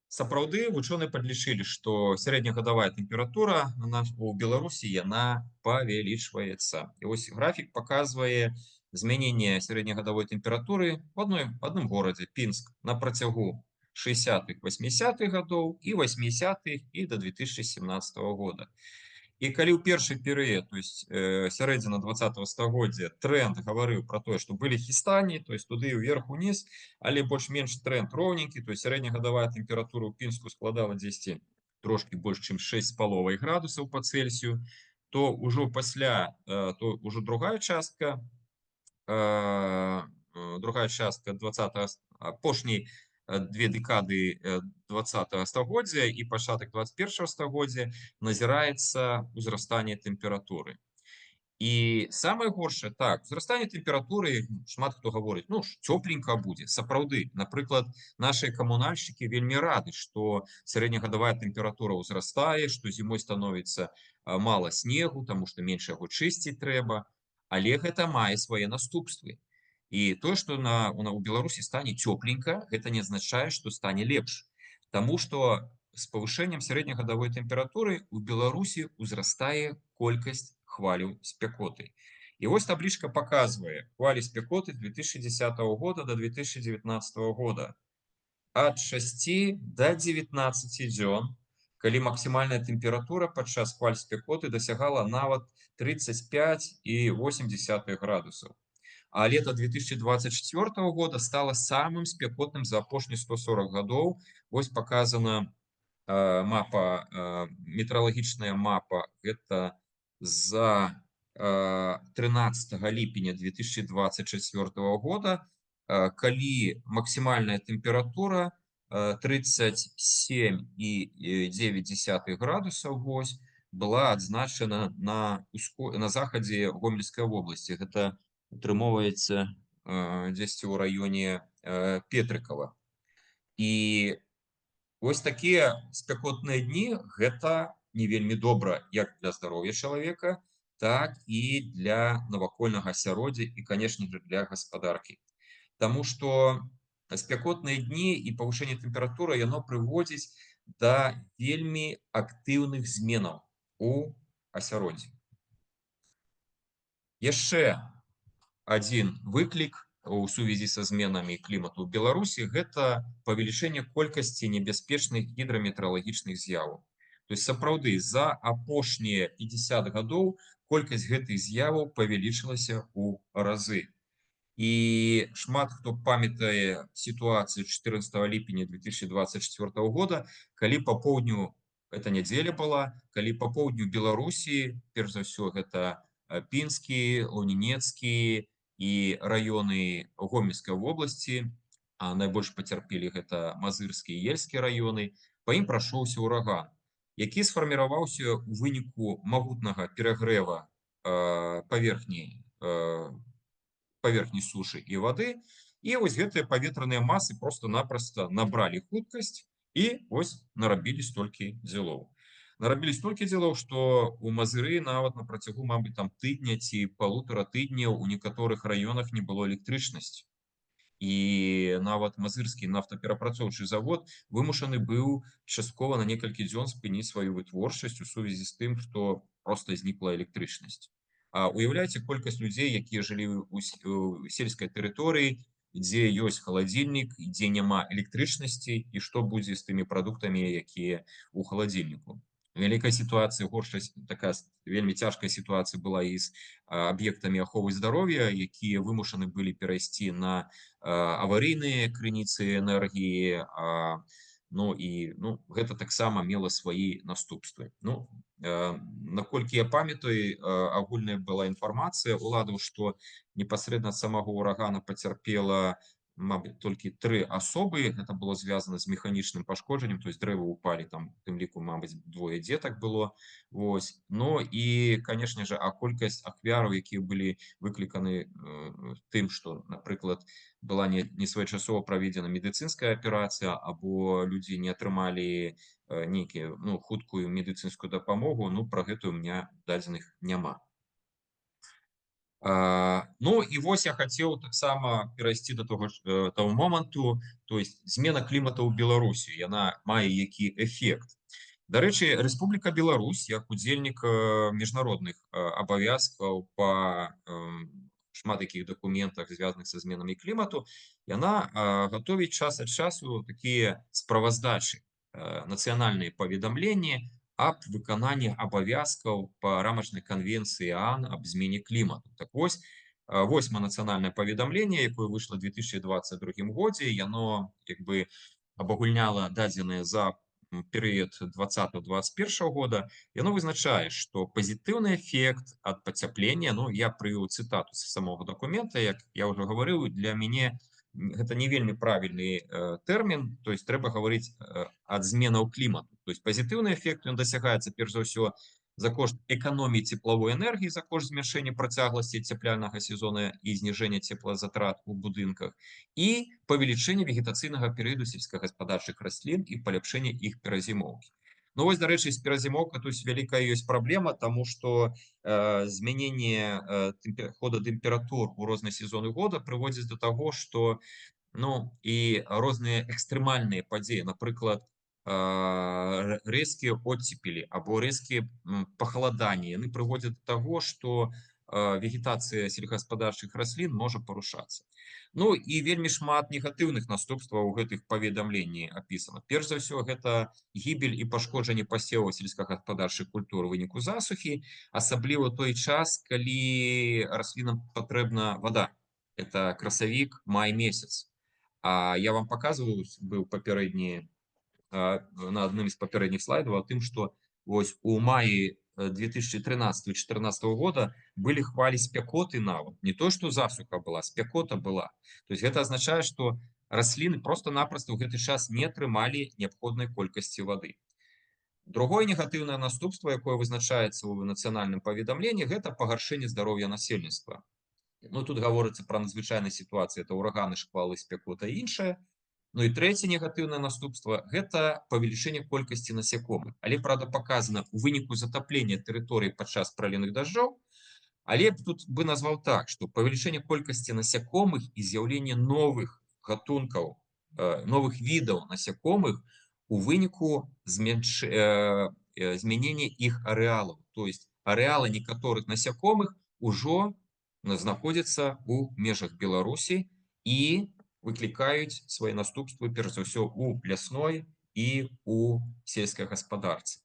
сапраўды вучоныя падлічылі, што сярэднегадавая тэмпература у Беларусі яна павялічваецца. І вось графік паказвае змяненне сярэднегадавой тэмпературы в адным горадзе, Пінск, на працягу 60-х, 80-х гадоў і 80-х і да 2017 года. І калі ў першы перыяд, то есть сярэдзіна 20-го стагоддзя, тренд гаварыў пра тое, што былі хістанні, то есть туды ўверх-уніз, але больш-менш тренд роўненькі, то есть сярэднегадавая тэмпература ў Пінску складала дзесьці трошки больш, чым 6,5 градусаў па Цельсію, то ўжо пасля, то ўжо другая частка 20-го, апошняй две дэкады 20-го стагоддзя і пачатак 21-го стагоддзя назіраецца ўзрастанне тэмпературы. І самае горшае, так, узрастанне тэмпературы, шмат хто гаворыць, ну, цёпленька будзе. Сапраўды, напрыклад, нашыя камунальшчыкі вельмі рады, што сярэднегадавая тэмпература ўзрастае, што зімой становіцца мала снегу, таму што менш яго чысціць трэба, але гэта мае свае наступствы. І тое, што у Беларусі стане цёпленька, гэта не азначае, што стане лепш. Таму што з павышэннем сярэднегадавой тэмпературы у Беларусі ўзрастае колькасць хваляў спякоты. І вось таблічка паказвае хвалі спякоты з 2010 года до 2019 года. ад 6 до 19 дзён, калі максімальная тэмпература падчас хваль спякоты дасягала нават 35,8 градусаў. А лето 2024 года стало самым спекотным за апошние 140 годов. Вось показана мапа, метеорологічная мапа. Это за 13 ліпеня 2024 года, калі максімальная тэмпература 37,9 градусаў вось была адзначана на захадзе Гомельскай вобласці. Гэта атрымоўваецца дзесьці ў раёне Петрыкава. І вось такія спякотныя дні гэта не вельмі добра як для здароўя чалавека, так і для навакольнага асяроддзя і, канешне же, для гаспадаркі. Таму што спякотныя дні і павышэнне тэмпературы яно прыводзіць да вельмі актыўных зменаў у асяроддзі. Яшчэ один выклік у сувязі са зменамі клімату ў Беларусі — гэта павелічэнне колькасці небяспечных гідраметэаралагічных з'яваў. То есть сапраўды за апошнія 50 гадоў колькасць гэтых з'яваў павялічылася ў разы. І шмат хто памятае сітуацыю 14 ліпеня 2024 года, калі па поўдню, это нядзеля была, калі па поўдню Беларусі, перш за ўсё гэта Пінскі, Лунінецкі і раёны Гомельскай вобласці, а найбольш пацярпелі гэта Мазырскі і Ельскі раёны, па ім прайшоўся ўраган, які сфарміраваўся ў выніку магутнага перагрэва паверхні сушы і вады, і вось гэтыя паветраныя масы просто-напросто набралі хуткасць і вось нарабілі столькі дзелоў. Нарабілі столькі дзелоў, што у Мазыры нават на працягу, мабыць, там тыдня ці полутора тыдняў у некаторых раёнах не было электрычнасці. І нават Мазырскі нафтаперапрацоўчы завод вымушаны быў часткова на некалькі дзён спыніць сваю вытворчасць у сувязі з тым, што проста знікла электрычнасць. А уяўляеце колькасць людзей, якія жылі ў сельскай тэрыторыі, дзе ёсць халадзільнік, дзе няма электрычнасці, і што будзе з тымі прадуктамі, якія ў халадзільніку. Вялікая сітуацыя, горшая, такая вельмі цяжкая сітуацыя была і з аб'ектамі аховы здароўя, якія вымушаны былі перайсці на аварыйныя крыніцы энергіі. Гэта таксама мела свае наступствы. Наколькі я памятаю, агульная была інфармацыя уладаў, што непасрэдна ад самого ўрагана пацярпела, мабыць, толькі 3 асобы. Гэта было звязана з механічным пашкоджаннем, то есть дрэвы упалі, там у тым ліку, мабыць, 2 дзетак было. Вось. І, канешне же, колькасць ахвяраў, якія былі выкліканы тым, што, напрыклад, была несвоечасова праведзена медыцынская аперацыя, або людзі не атрымалі нейкую хуткую медыцынскую дапамогу, пра гэтую у меня дадзеных няма. І вось я хацеў таксама перайсці да таго моманту, то есть змена клімата ў Беларусі, яна мае які эфект. Дарэчы, Рэспубліка Беларусь, як удзельнік міжнародных абавязкаў па шмат якіх дакументах, звязаных са зменамі клімату, яна гатовіць час ад часу такія справаздачы, нацыянальныя паведамленні аб выкананні абавязкаў па рамачнай канвенцыі ААН аб змене клімату. Так вось, 8-е нацыянальнае паведамленне, якое выйшла ў 2022 годзе, яно абагульняла дадзеныя за перыяд 2020-2021 года, яно вызначае, што пазітыўны эфект ад пацяплення, я прывёў цытату з самого дакумента, як я ўжо гаварыў, для мяне гэта не вельмі правільны тэрмін, то есть трэба гаварыць ад зменаў клімату. То есть пазітыўны эфект, ён дасягаецца перш за ўсё за кошт эканоміі цеплавой энергіі, за кошт змяншэння працягласці цяпляльнага сезона і зніжэння цеплазатрат у будынках, і павелічэння вегетацыйнага перыяду сельскагаспадарчых раслін і паляпшэння іх перазімоўкі. Вось, дарэчы, з перазімоўкай тут вялікая ёсць праблема, таму што змяненне хода тэмператур у розныя сезоны года прыводзіць да таго, што і розныя экстрэмальныя падзеі, напрыклад, рэзкія оттепелі або рэзкія пахаладанні, яны прыводзяць да таго, што вегетацыя сельскагаспадарчых раслін можа парушацца. Ну і вельмі шмат негатыўных наступстваў у гэтых паведамленні апісана. Перш за ўсё, гэта гібель і пашкоджанне пасеваў сельскагаспадарчых культур у выніку засухі, асабліва той час, калі раслінам патрэбна вада. Это красавік, май месяц. А я вам показываў быў папярэдні на адным з папярэдніх слайдаў о тым, што вось у маі 2013-2014 года былі хвалі спякоты нават. Не то, што засуха была, спякота была. То есть гэта азначае, што расліны просто-напросто ў гэты час не атрымалі неабходнай колькасці вады. Другое негатыўнае наступства, якое вызначаецца ў нацыянальным паведамленні, гэта пагаршэнне здароўя насельніцтва. Ну, тут гаворыцца пра надзвычайнай сітуацыі, это ўраганы, шквалы, спякота і іншае. Ну і трэцяе негатыўнае наступства – гэта павелічэнне колькасці насякомых. Але, правда, паказана ў выніку затаплення тэрыторыі падчас праліўных дажджоў. Але тут бы назваў так, што павелічэнне колькасці насякомых і з'яўленне новых гатункаў, новых відаў насякомых у выніку змянення іх арэалаў. То есть арэалы некаторых насякомых ужо знаходзяцца ў межах Беларусі і выклікаюць свае наступствы, перш за ўсё, у лясной і у сельскай гаспадарцы.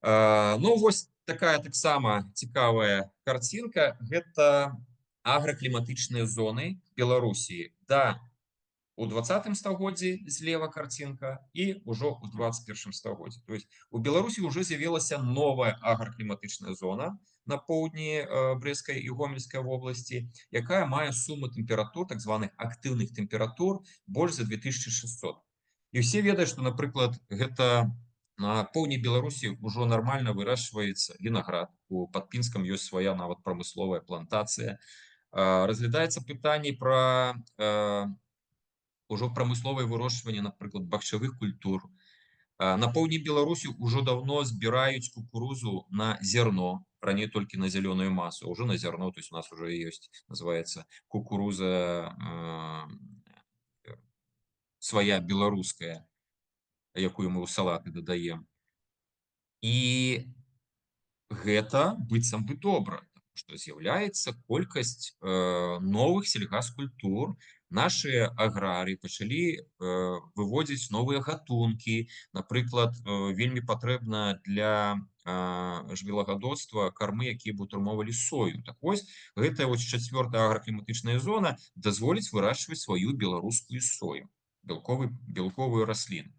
Ну, вось такая таксама цікавая карцінка. Гэта агракліматычныя зоны Беларусі. Да, у 20 стагоддзі злева карцінка і ўжо ў 21 стагоддзі. То есть у Беларусі ўжо з'явілася новая агракліматычная зона на поўдні Брэсцкай і Гомельскай вобласці, якая мае суму тэмператур, так званых актыўных тэмператур, больш за 2600. І ўсе ведаюць, што, напрыклад, гэта на поўдні Беларусі ўжо нармальна вырашчваецца вінаград. У Падпінскам ёсць свая нават прамысловая плантацыя. Разглядаецца пытанне пра ўжо прамысловае вырошчванне, напрыклад, бахчавых культур. На поўдні Беларусі ўжо давно збіраюць кукурузу на зерно, раней толькі на зялёную масу, ўжо на зерно, то есть у нас уже ёсць, называецца, кукуруза свая беларуская, якую мы ў салаты дадаем. І гэта быццам бы добра, што з'яўляецца колькасць новых сельгаскультур. Нашыя аграрыі пачалі выводзіць новыя гатункі. Напрыклад, вельмі патрэбна для жывёлагадоўства кармы, якія б утрымоўвалі сою. Так вось, гэтая вось 4-я агракліматычная зона дазволіць вырашчваць сваю беларускую сою, белковую расліну.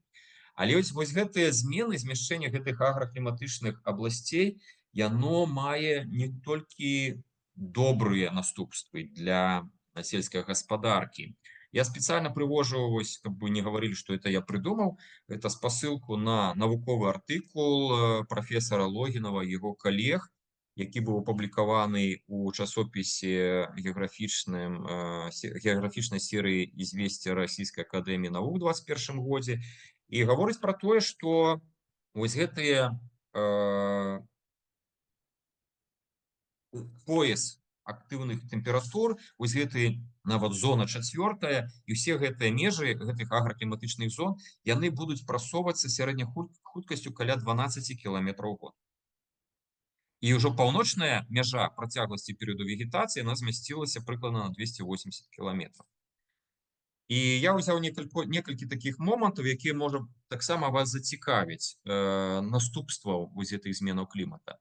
Але вось гэтыя змены, змяшчэнне гэтых агракліматычных абласцей, яно мае не толькі добрыя наступствы для сельскай гаспадаркі. Я спецыяльна прывожу, вось, каб вы не гаварылі, што это я прыдумаў, это спасылку на навуковы артыкул прафесара Логінава, яго калег, які быў апублікаваны ў часопісе геаграфічнай серыі «Известия Российской академии наук» у 2021 годзе. І гаворыць пра тое, што вось гэтыя пояс актыўных тэмператур, вось гэты нават зона 4-я, і ўсе гэтыя межы гэтых агракліматычных зон, яны будуць прасоўвацца сярэдняй хуткасцю каля 12 км ў год. І ўжо паўночная мяжа працягласці перыяду вегетацыі, яна змясцілася прыкладна на 280 км. І я ўзяў некалькі такіх момантаў, якія можа таксама вас зацікавіць наступстваў вось гэтых зменаў клімата.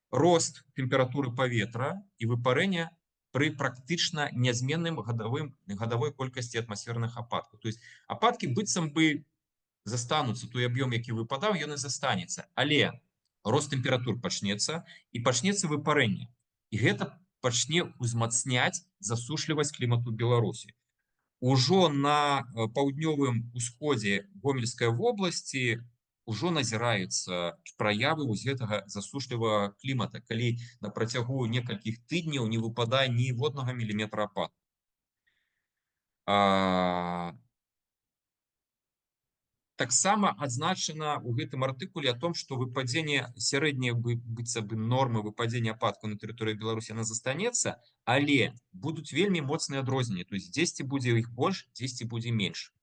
Рост тэмпературы паветра і выпарэння пры практычна нязменным гадавой колькасці атмасферных ападкаў. То есть ападкі быццам бы застануцца, той аб'ём, які выпадаў, ён і застанецца. Але рост тэмператур пачнецца і пачнецца выпарэнне. І гэта пачне ўзмацняць засушлівасць клімату Беларусі. Ужо на паўднёвым усходзе Гомельскай вобласці ўжо назіраюцца праявы вось гэтага засушлівага клімата, калі на працягу некалькіх тыдняў не выпадае ніводнага міліметра ападку. Таксама адзначана ў гэтым артыкуле о том, што выпадзенне сярэдняй быццам бы нормы выпадзення ападку на тэрыторыі Беларусі яна застанецца, але будуць вельмі моцныя адрозненні, то есть дзесьці будзе іх больш, дзесьці будзе менш.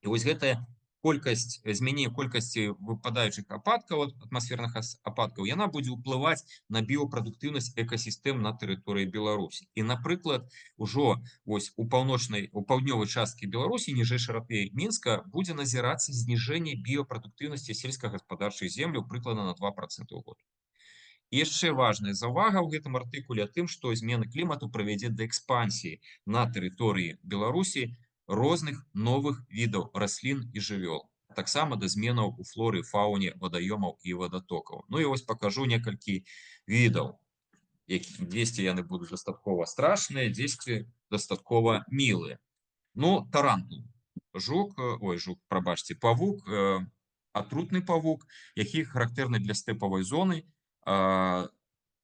І вось гэтая змянение колькасці выпадающих ападкаў, атмасферных ападкаў, яна будзе ўплываць на біопрадуктыўнасць экасістэм на тэрыторыі Беларусі. І, напрыклад, ужо вось у паўднёвай часткі Беларусі, ніжэй шыротней Мінска, будзе назірацца зніжэнне біопрадуктыўнасці сельскагаспадарчых земляў прыкладна на 2% у год. І яшчэ важная заўвага ў гэтым артыкуле тым, што змены клімату прывядзе да экспансіі на тэрыторыі Беларусі розных новых відаў раслін і жывёл. Таксама да зменаў у флоры, фауне, вадаёмаў і вадатокаў. Ну і вось пакажу некалькі відаў. Дзесьці яны будуць дастаткова страшныя, дзесьці дастаткова мілыя. Ну, тарантул. Павук, атрутны павук, які характэрны для стэпавай зоны.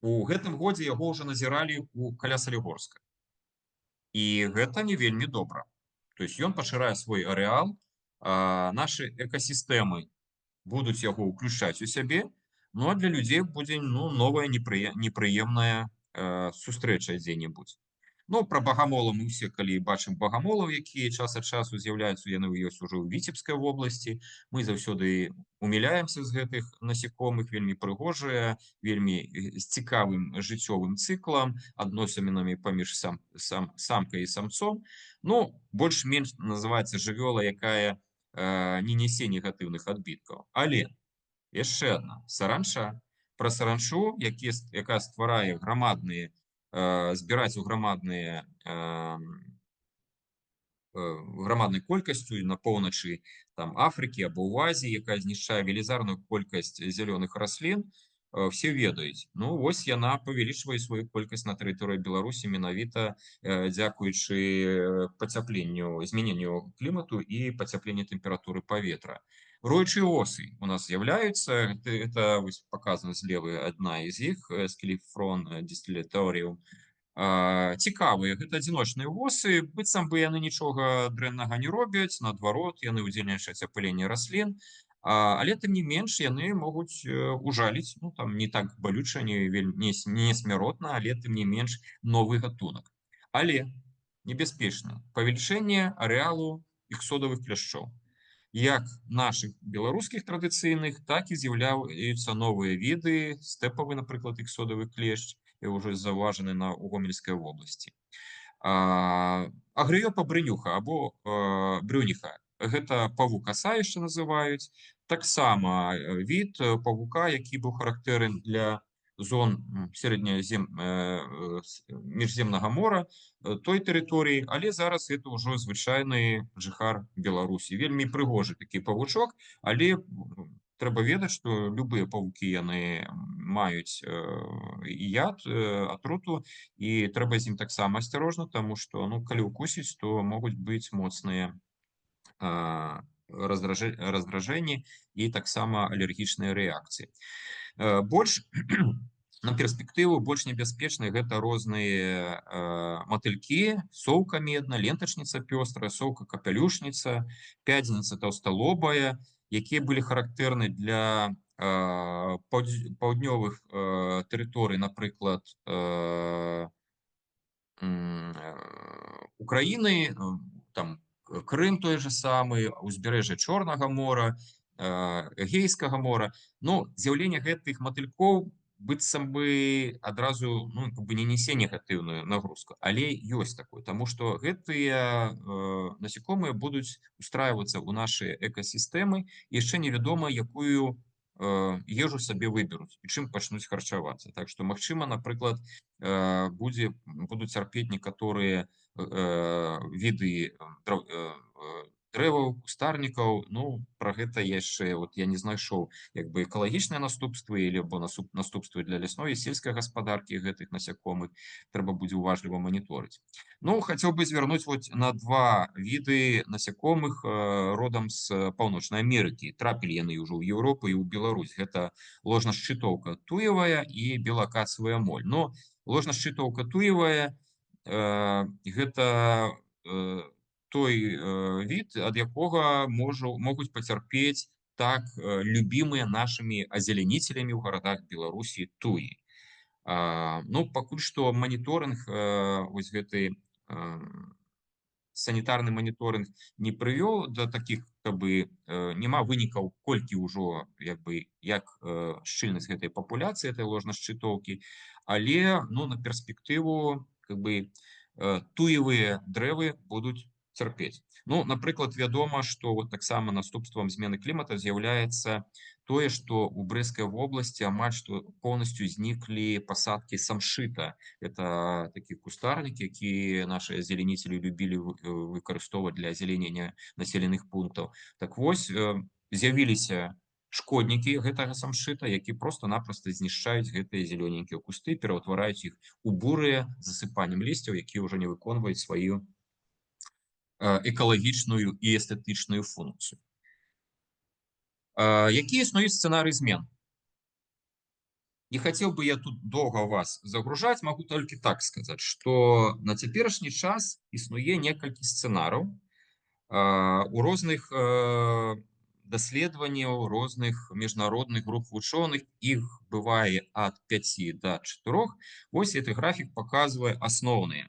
У гэтым годзе яго ўжо назіралі каля Салігорска. І гэта не вельмі добра. То есть ён пашырае свой арэал, нашы экасістэмы будуць яго ўключаць у сябе, ну а для людзей будзе новая непрыемная сустрэча дзе-небудзь. Ну, пра багамола мы ўсе, калі бачым багамолаў, якія час ад часу з'яўляюцца, яны ёсць ужо ў Віцебскай вобласці. Мы заўсёды уміляемся з гэтых насекомых, вельмі прыгожыя, вельмі з цікавым жыццёвым цыклам, адносінамі паміж самкай і самцом. Ну, больш-менш называецца жывёла, якая не нясе негатыўных адбіткаў. Але яшчэ адна саранча. Пра саранчу, якая стварае грамадныя, збіраць у грамаднай колькасцю на поўначы Афрыкі або ў Азіі, якая знішчае велізарную колькасць зялёных раслін, все ведаюць. Ну, вось яна павялічвае сваю колькасць на тэрыторыі Беларусі менавіта дзякуючы пацяпленню, змяненню клімату і пацяпленню тэмпературы паветра. Роючыя осы у нас з'яўляюцца, это показана злева адна з іх, Sceliphron distillatorium. Цікавыя, гэта адзіночныя восы, быццам бы яны нічога дрэннага не робяць, наадварот, яны ўдзельнічаюць апыленні раслін, але тым не менш яны могуць ужаліць, ну там не так балюча, не смяротна, але тым не менш новы гатунак. Але небяспечна павелічэнне арэалу іксодавых кляшчоў. Як наших беларускіх традыцыйных, так і з'яўляюцца новыя віды, стэпавы, напрыклад, іксодавы клешч, уже заўважаны у Гомельскай вобласці. Агрыёпа брынюха або брюніха. Гэта павук аса яшчэ называюць. Таксама від павука, які быў характэрен для зон міжземнага мора, той тэрыторыі, але зараз гэта ўжо звычайны жыхар Беларусі. Вельмі прыгожы такі павучок, але трэба ведаць, што любыя павукі яны маюць яд, атруту, і трэба з ім таксама асцярожна, таму што калі ўкусіць, то могуць быць моцныя раздражэнні і таксама алергічныя рэакцыі. Больш на перспектыву больш небяспечныя гэта розныя матылькі, соўка медна, лентачніца пёстрая, соўка капялюшніца, пядзеніца таўсталобая, якія былі характэрны для паўднёвых тэрыторый, напрыклад, Украіны, там Крым той же самы, узбярэжжа Чорнага мора, Эгейскага мора. Ну, з'яўленне гэтых матылькоў быццам бы адразу не нясе негатыўную нагрузку, але ёсць такое, таму што гэтыя насекомыя будуць устраивацца ў нашы экасістэмы, яшчэ невядома, якую ежу сабе выберуць і чым пачнуць харчавацца. Так што, магчыма, напрыклад, будуць цярпець некаторыя віды дрэваў, кустарнікаў. Ну, пра гэта яшчэ я не знайшоў экалагічныя наступствы або наступствы для лясной і сельскай гаспадаркі гэтых насякомых. Трэба будзе уважліва маніторыць. Ну, хацеў бы звярнуць на два віды насякомых родам з Паўночнай Амерыкі. Трапілі яны ўжо ў Еўропу і ў Беларусь. Гэта ложна-шчытоўка туевая і белакацавая моль. Но ложна-шчытоўка туевая гэта той від, ад якога могуць пацярпець так любімыя нашымі азеляніцелямі ў гарадах Беларусі туі. Ну, пакуль што маніторынг вось гэтай санітарны моніторинг не прывёў да такіх, каб бы няма вынікаў, колькі ўжо як шчыльнасць гэтай папуляцыі этой ложнашчытоўкі, але ну на перспектыву туевыя дрэвы будуць цярпець. Ну, напрыклад, вядома, што вот таксама наступствам змены клімата з'яўляецца тое, што ў Брэсцкай вобласці амаль што поўнасцю зніклі пасадкі самшыта. Это такі кустарнік, які нашыя зеленіцелі любілі выкарыстоўваць для азелянення населеных пунктаў. Так вось, з'явіліся шкоднікі гэтага самшыта, які проста-напроста знішчаюць гэтыя зелёненькія кусты, пераўтвараюць іх у бурыя засыпаннем лісцяў, якія ўжо не выконваюць сваю экалагічную і эстэтычную функцію. Які існуюць сцэнарый змен? Не хотел бы я тут долго вас загружать, могу только так сказать, что на цяперашні час існуе некалькі сцэнараў у розных даследаванняў, розных міжнародных груп вучоных, іх бывае ад 5 до 4. Вось гэты графік показывае асноўныя.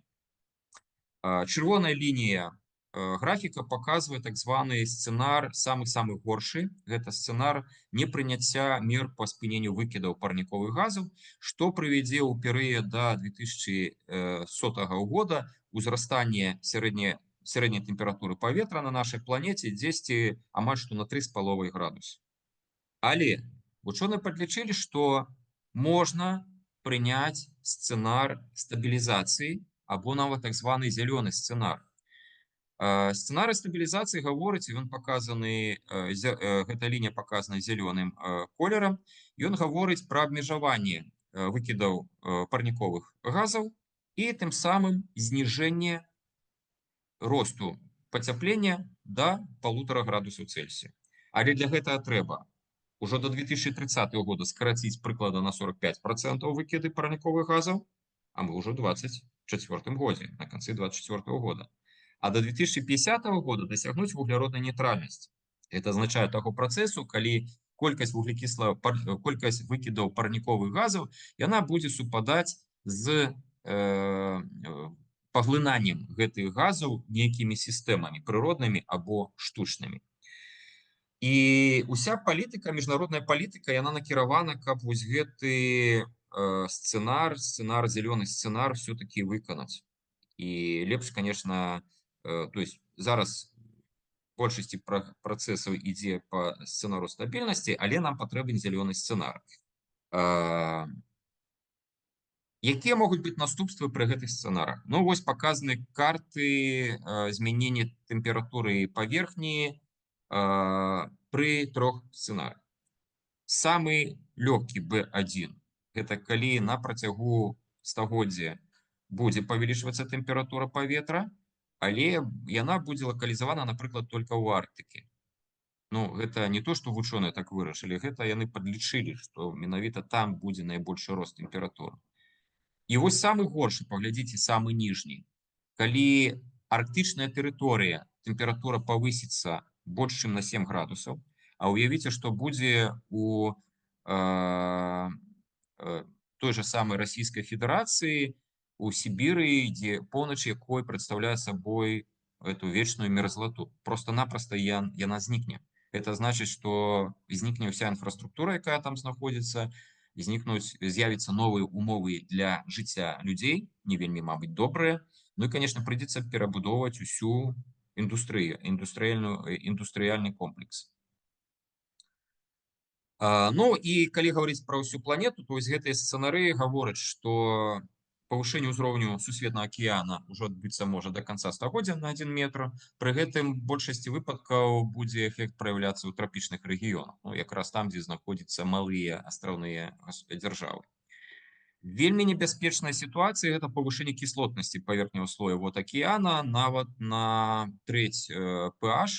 Чырвоная лінія графіка показывае так званы сцэнар самы горшы. Гэта сцэнар непрыняцця мер па спыненню выкідаў парніковых газаў, што прывядзе ў перыяд да 2100 года узрастанне сярэдняй тэмпературы паветра на нашай планеце дзесьці амаль што на 3,5 градусы. Але вучоныя падлічылі, што можна прыняць сцэнар стабілізацыі або нават так званы зялёны сцэнар. Сцэнарый стабілізацыі гаворыць, ён паказаны, гэта лінія паказана зялёным колерам, ён гаворыць пра абмежаванне выкідаў парніковых газаў і тым самым зніжэнне росту пацяплення да 1,5 градусаў Цельсія. Але для гэтага трэба ўжо до 2030 года скараціць прыкладна на 45% выкіды парніковых газаў, а мы ўжо ў 2024 годзе, на канцы 2024 года. А до 2050 года дасягнуць вугляроднай нейтральнасці. Это азначае таго працэсу, калі колькасць выкідаў парніковых газаў яна будзе супадаць з паглынаннем гэтых газаў нейкімі сістэмамі прыроднымі або штучнымі. І уся палітыка, міжнародная палітыка, яна накіравана, каб вось гэты сцэнар, зялёны сцэнар все-таки выканаць. І лепш, конечно, то есть зараз большасці працэсаў ідзе па сцэнару стабільнасці, але нам патрэбен зялёны сцэнар. Якія могуць быць наступствы пры гэтых сцэнарах? Ну, вось паказаны карты змянення тэмпературы паверхні пры 3 сцэнарах. Самы лёгкі B1 – гэта калі на працягу стагоддзя будзе павялічвацца тэмпература паветра, але яна будзе лакалізавана, напрыклад, толькі ў Арктыкі. Ну, гэта не то, што вучоныя так вырашылі, гэта яны падлічылі, што менавіта там будзе найбольшы рост тэмпературы. І вось самы горшы, паглядзіце, самы ніжні. Калі арктычная тэрыторыя, тэмпература павысіцца больш, чым на 7 градусаў, а уявіце, што будзе у той же самой Расійскай Федэрацыі, у Сібірыі, дзе поўнач якой прадстаўляе сабой эту вечную мерзлату. Просто-напросто яна знікне. Это значыць, што знікне ўся інфраструктура, якая там знаходзіцца, з'явяцца новыя умовы для жыцця людзей, не вельмі, мабыць, добрыя. Ну і, конечно, прыйдзецца перабудоўваць усю індустрыю, індустрыяльны комплекс. Ну і калі гаварыць пра ўсю планету, то вось гэтыя сцэнары гавораць, што павышэнне ўзроўню сусветнага акіяна ўжо адбыцца можа да канца стагоддзя на 1 метр. Пры гэтым большасці выпадкаў будзе эфект праяўляцца ў трапічных рэгіёнах, ну, якраз там, дзе знаходзяцца малыя астраўныя дзяржавы. Вельмі небяспечная сітуацыя – гэта павышэнне кіслотнасці паверхневага слоя вод акіяна нават на трэць pH.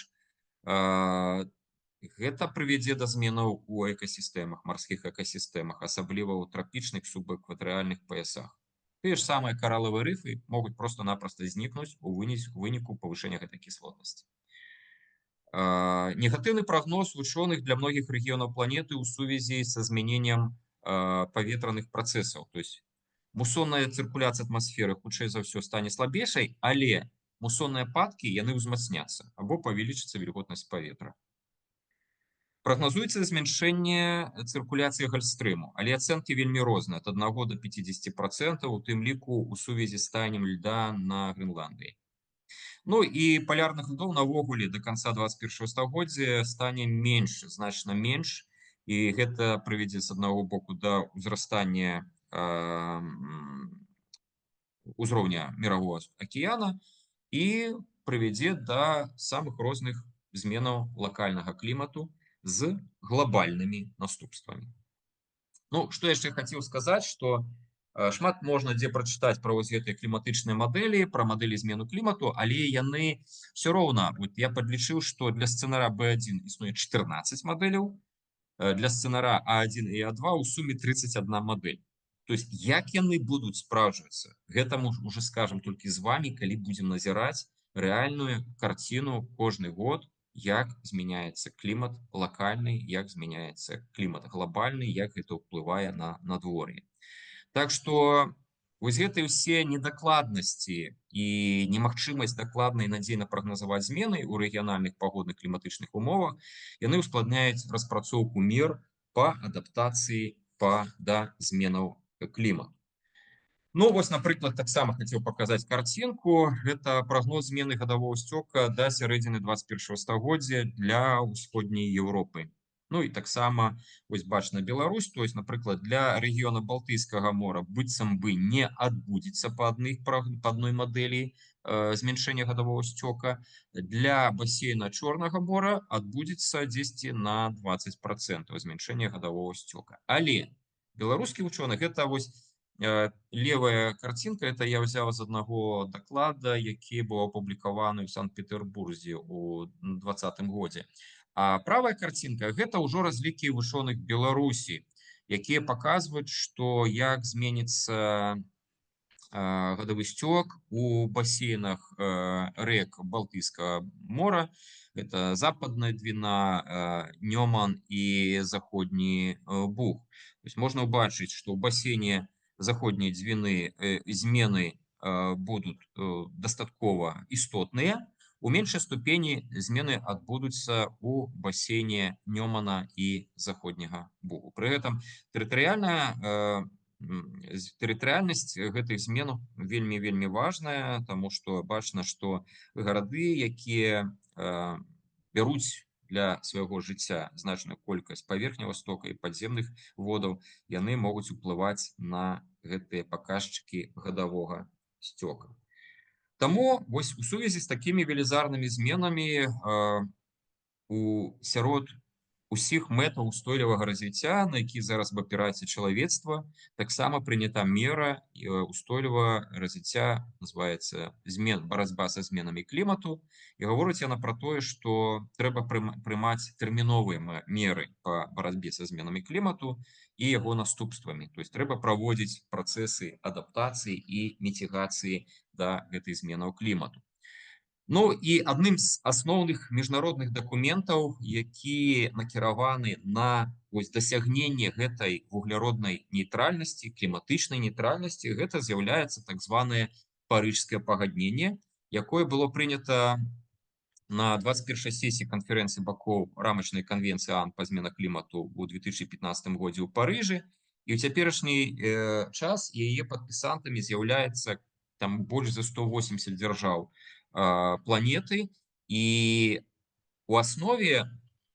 Гэта прывядзе да зменаў у экасістэмах, марскіх экасістэмах, асабліва ў трапічных субэкватарыяльных паясах. Тыя ж самыя каралавыя рыфы могуць проста-напроста знікнуць у выніку павышэння гэтай кіслотнасці. Негатыўны прагноз вучоных для многіх рэгіёнаў планеты ў сувязі са змяненнем паветраных працэсаў. То есть мусонная цыркуляцыя атмасферы хутчэй за ўсё стане слабейшай, але мусонныя ападкі яны ўзмацняцца або павялічыцца вільготнасць паветра. Прагназуецца змяншэнне цыркуляцыі гальстрыму, але ацэнкі вельмі розныя ад 1 до 50%, у тым ліку ў сувязі з таяннем льда на Грэнландыі. Ну і палярных льдоў навогуле да канца 21 стагоддзя стане менш, значна менш, і гэта прывядзе з аднаго боку да ўзрастання узроўня мирового акіяна і прывядзе да самых розных зменаў лакальнага клімату з глобальнымі наступствамі. Ну, што яшчэ хацеў сказаць, што шмат можна дзе прачытаць пра вось гэтыя кліматычныя мадэлі, пра мадэлі змену клімату, але яны все роўна, вот я падлічыў, што для сцэнара B1 існуе 14 мадэляў, для сцэнара А1 і А2 ў суме 31 мадэль. То есть як яны будуць спраўджвацца, гэта мы уже скажам толькі з вами, калі будзем назіраць рэальную карціну кожны год, як змяняецца клімат лакальны, як змяняецца клімат глобальны, як гэта ўплывае на надвор'е. Так што вось гэтыя ўсе недакладнасці і немагчымасць дакладна і надзейна прагназаваць змены ў рэгіянальных пагодных кліматычных умовах, яны ўскладняюць распрацоўку мер па адаптацыі да зменаў клімату. Ну, вось, напрыклад, таксама хацеў паказаць карцінку. Гэта прагноз змены гадавога сцёка да сярэдзіны 21 стагоддзя для ўсходняй Еўропы. Ну і таксама вось бачна Беларусь, то есть, напрыклад, для рэгіёна Балтыйскага мора быццам бы не адбудзецца па адной мадэлі змяншэння гадавога сцёка. Для басейна Чорнага мора адбудзецца дзесьці на 20% змяншэння гадавога сцёка. Але беларускі вучоны гэта вось левая картинка, это я взял з аднаго доклада, які быў апублікаваны ў Санкт-Петербурзе ў 2020 годзе. А правая картинка гэта ўжо разлікі вучоных Беларусі, якія паказваюць, што як зменіцца гадавы сцёк у басейнах рэк Балтыйскага мора. Это западная Двіна, Нёман і заходні Буг. То есть можна ўбачыць, што ў басейне заходняй Двіны змены будуць дастаткова істотныя. У меншай ступені змены адбудуцца у басейне Нёмана і заходняга Бугу. Пры гэтым тэрытарыяльнасць гэтых зменаў вельмі важная, таму што бачна, што гарады, якія бяруць для свайго жыцця значную колькасць паверхневага стока і падземных водаў, яны могуць уплываць на гэтыя паказчыкі гадавога сцёка. Таму вось у сувязі з такімі велізарнымі зменамі сярод усіх мэтаў устойлівага развіцця, на які зараз абапіраецца чалавецтва, таксама прынята мера устойлівага развіцця, называецца барацьба са зменамі клімату, і гаворыць яна пра тое, што трэба прымаць тэрміновыя меры па барацьбе са зменамі клімату і яго наступствамі. То есть трэба праводзіць працэсы адаптацыі і мітыгацыі да гэтых зменаў клімату. Ну і адным з асноўных міжнародных дакументаў, які накіраваны на дасягненне гэтай вугляроднай нейтральнасці, кліматычнай нейтральнасці, гэта з'яўляецца так званае парыжскае пагадненне, якое было прынята на 21 сесіі канферэнцыі бакоў рамачнай канвенцыі ООН па зменах клімату ў 2015 годзе ў Парыжы. І ў цяперашні час яе падпісантамі з'яўляецца там больш за 180 дзяржаў планеты, і у аснове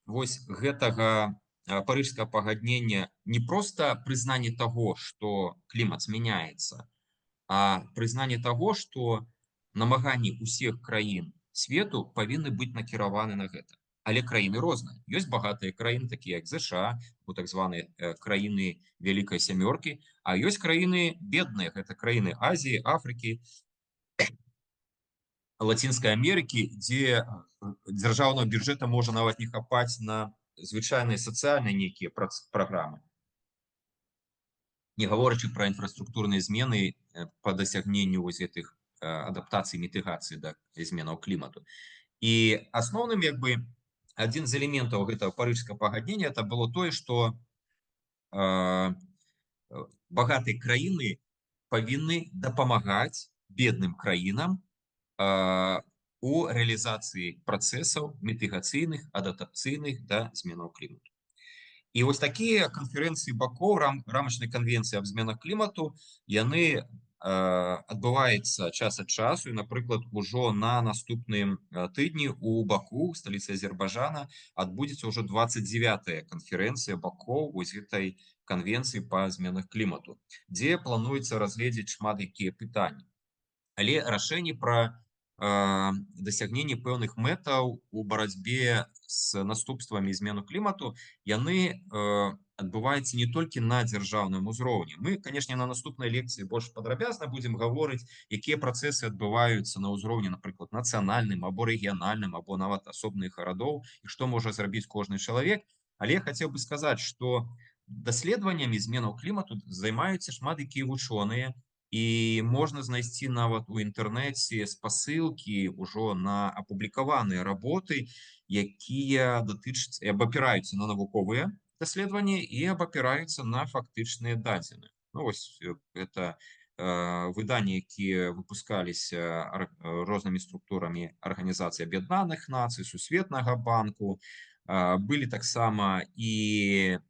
вось гэтага парыжскага пагаднення не проста прызнанне таго, што клімат змяняецца, а прызнанне таго, што намаганні ўсіх краін свету павінны быць накіраваны на гэта. Але краіны розныя. Ёсць багатыя краіны, такія як ЗША, так званыя краіны Вялікай сямёркі, а ёсць краіны бедныя, гэта краіны Азіі, Афрыкі, Лацінскай Амерыкі, дзе дзяржаўнага бюджэта можа нават не хапаць на звычайныя сацыяльныя нейкія праграмы. Не гаворачы пра інфраструктурныя змены па дасягненню вось гэтых адаптацыі, мітыгацыі да зменаў клімату. І асноўным адзін з элементаў гэтага парыжскага пагаднення это было тое, што багатыя краіны павінны дапамагаць бедным краінам у рэалізацыі працэсаў мітыгацыйных, адаптацыйных да зменаў клімату. І вось такія канферэнцыі бакоў рамачнай канвенцыі аб зменах клімату, яны адбываецца час ад часу. І, напрыклад, ужо на наступным тыдні у Баку, сталіцы Азербайджана, адбудзецца ўжо 29-я канферэнцыя бакоў вось гэтай канвенцыі па зменах клімату, дзе плануецца разгледзець шмат якія пытанні. Але рашэнні пра дасягненне пэўных мэтаў у барацьбе з наступствамі змену клімату, яны адбываюцца не толькі на дзяржаўным узроўні. Мы, канешне, на наступнай лекцыі больш падрабязна будзем гаворыць, якія працэсы адбываюцца на ўзроўні, напрыклад, нацыянальным або рэгіянальным, або нават асобных гарадоў, і што можа зрабіць кожны чалавек. Але я хацеў бы сказаць, што даследаваннямі зменаў клімату займаюцца шмат якія вучоныя, і можна знайсці нават у інтэрнэце спасылкі ўжо на апублікаваныя работы, якія датычаць і абапіраюцца на навуковыя даследаванні і абапіраюцца на фактычныя дадзеныя. Ну, вось гэта выданні, якія выпускаліся рознымі структурамі Арганізацыі Аб'яднаных Нацый, Сусветнага банку. Былі таксама і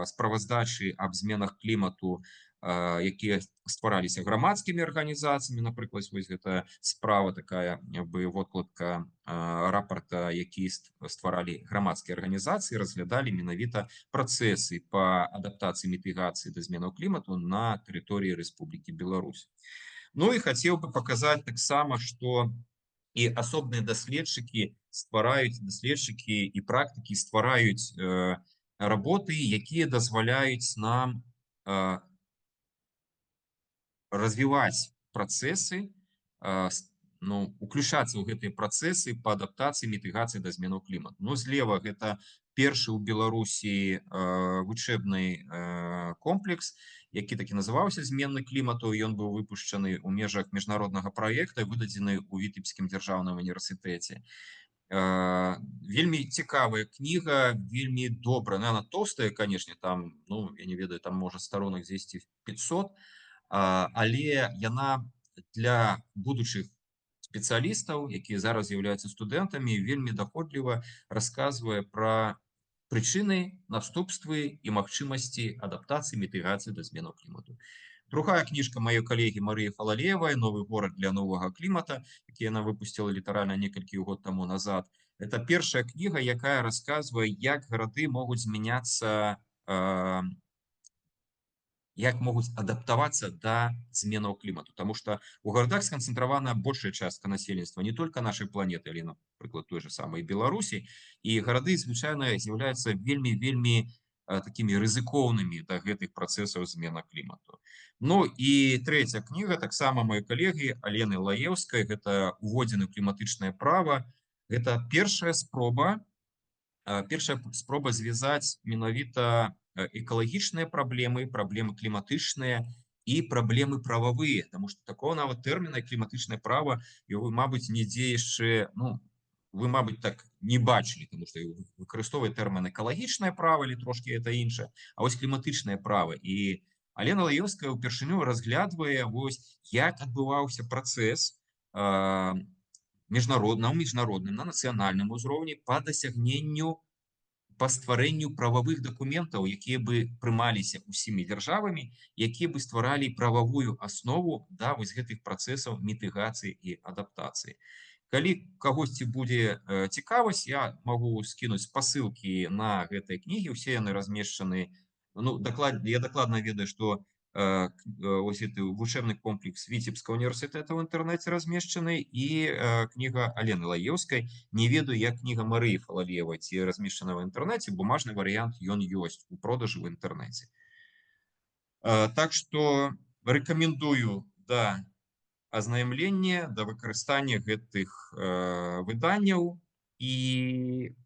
справаздачы аб зменах клімату, якія ствараліся грамадскімі арганізацыямі. Напрыклад, вось гэта справа такая бы водкладка рапарта, які стваралі грамадскія арганізацыі, разглядалі менавіта працэсы па адаптацыі мітыгацыі да зменаў клімату на тэрыторыі Рэспублікі Беларусь. Ну і хацеў бы паказаць таксама, што і асобныя даследчыкі і практыкі ствараюць работы, якія дазваляюць нам развіваць працэсы, уключацца ў гэтыя працэсы па адаптацыі мітыгацыі да зменаў клімату. Ну, злева гэта першы ў Беларусі вучэбны комплекс, які такі называўся «Змены клімату». Ён быў выпушчаны ў межах міжнароднага праекта, выдадзены ў Віцебскім дзяржаўным універсітэце. Вельмі цікавая кніга, вельмі добрая. Яна тоўстая, канешне, там, ну, я не ведаю, там можа старонак 200-500, але яна для будучых спецыялістаў, якія зараз з'яўляюцца студэнтамі, вельмі даходліва расказвае пра прычыны, наступствы і магчымасці адаптацыі мітыгацыі да зменаў клімату. Другая кніжка маёй калегі Марыі Фалалеевай «Новы горад для новага клімата», які яна выпусціла літаральна некалькі год таму назад. Это першая кніга, якая расказвае, як гарады могуць змяняцца, як могуць адаптавацца да зменаў клімату. Таму што ў гарадах сканцэнтравана большая частка насельніцтва не толькі нашай планеты, але, напрыклад, той же самай Беларусі. І гарады звычайна з'яўляюцца вельмі такімі рызыкоўнымі да гэтых працэсаў змена клімату. Ну і трэця кніга таксама маёй калегі Алены Лаеўскай, гэта «Уводзіны ў кліматычнае права». Гэта першая спроба звязаць менавіта экалагічныя праблемы, праблемы кліматычныя і праблемы прававыя, таму што такого нават тэрміна кліматычнае права, і вы, мабыць, нідзе яшчэ, ну, вы, мабыць, так не бачылі, таму што выкарыстоўвае тэрмін экалагічнае права, или трошки это іншае, а вось кліматычнае права. І Алена Лаеўская ўпершыню разглядвае, вось, як адбываўся працэс міжнародным, на нацыянальным узроўні па дасягненню, па стварэнню прававых дакументаў, якія бы прымаліся ўсімі дзяржавамі, якія бы стваралі прававую аснову да вось гэтых працэсаў мітыгацыі і адаптацыі. Калі кагосьці будзе цікавасць, я магу скінуць спасылкі на гэтыя кнігі, усе яны размешчаны, ну, я дакладна ведаю, што ось гэты вучэбны комплекс Віцебскага універсітэта ў інтэрнэце размешчаны, і кніга Алены Лаеўскай. Не ведаю, як кніга Марыі Фалалеевай, ці размешчана ў інтэрнэце, бумажны варыянт ён ёсць у продажы ў інтэрнэце. Так што рэкамендую да азнаямлення, да выкарыстання гэтых выданняў. І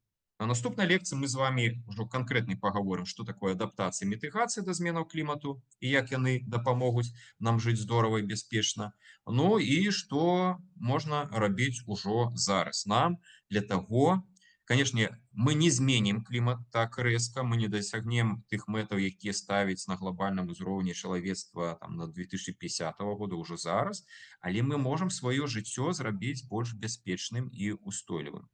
на наступнай лекцыі мы з вами ўжо канкрэтна паговорым, што такое адаптацыя мітыгацыі да зменаў клімату і як яны дапамогуць нам жыць здорава і бяспечна. Ну і што можна рабіць ужо зараз нам для таго, Канешне, мы не зменім клімат так рэзка, мы не дасягнем тых мэтаў, якія ставіць на глобальным узроўні чалавецтва там на 2050 года ўжо зараз, але мы можам сваё жыццё зрабіць больш бяспечным і устойлівым.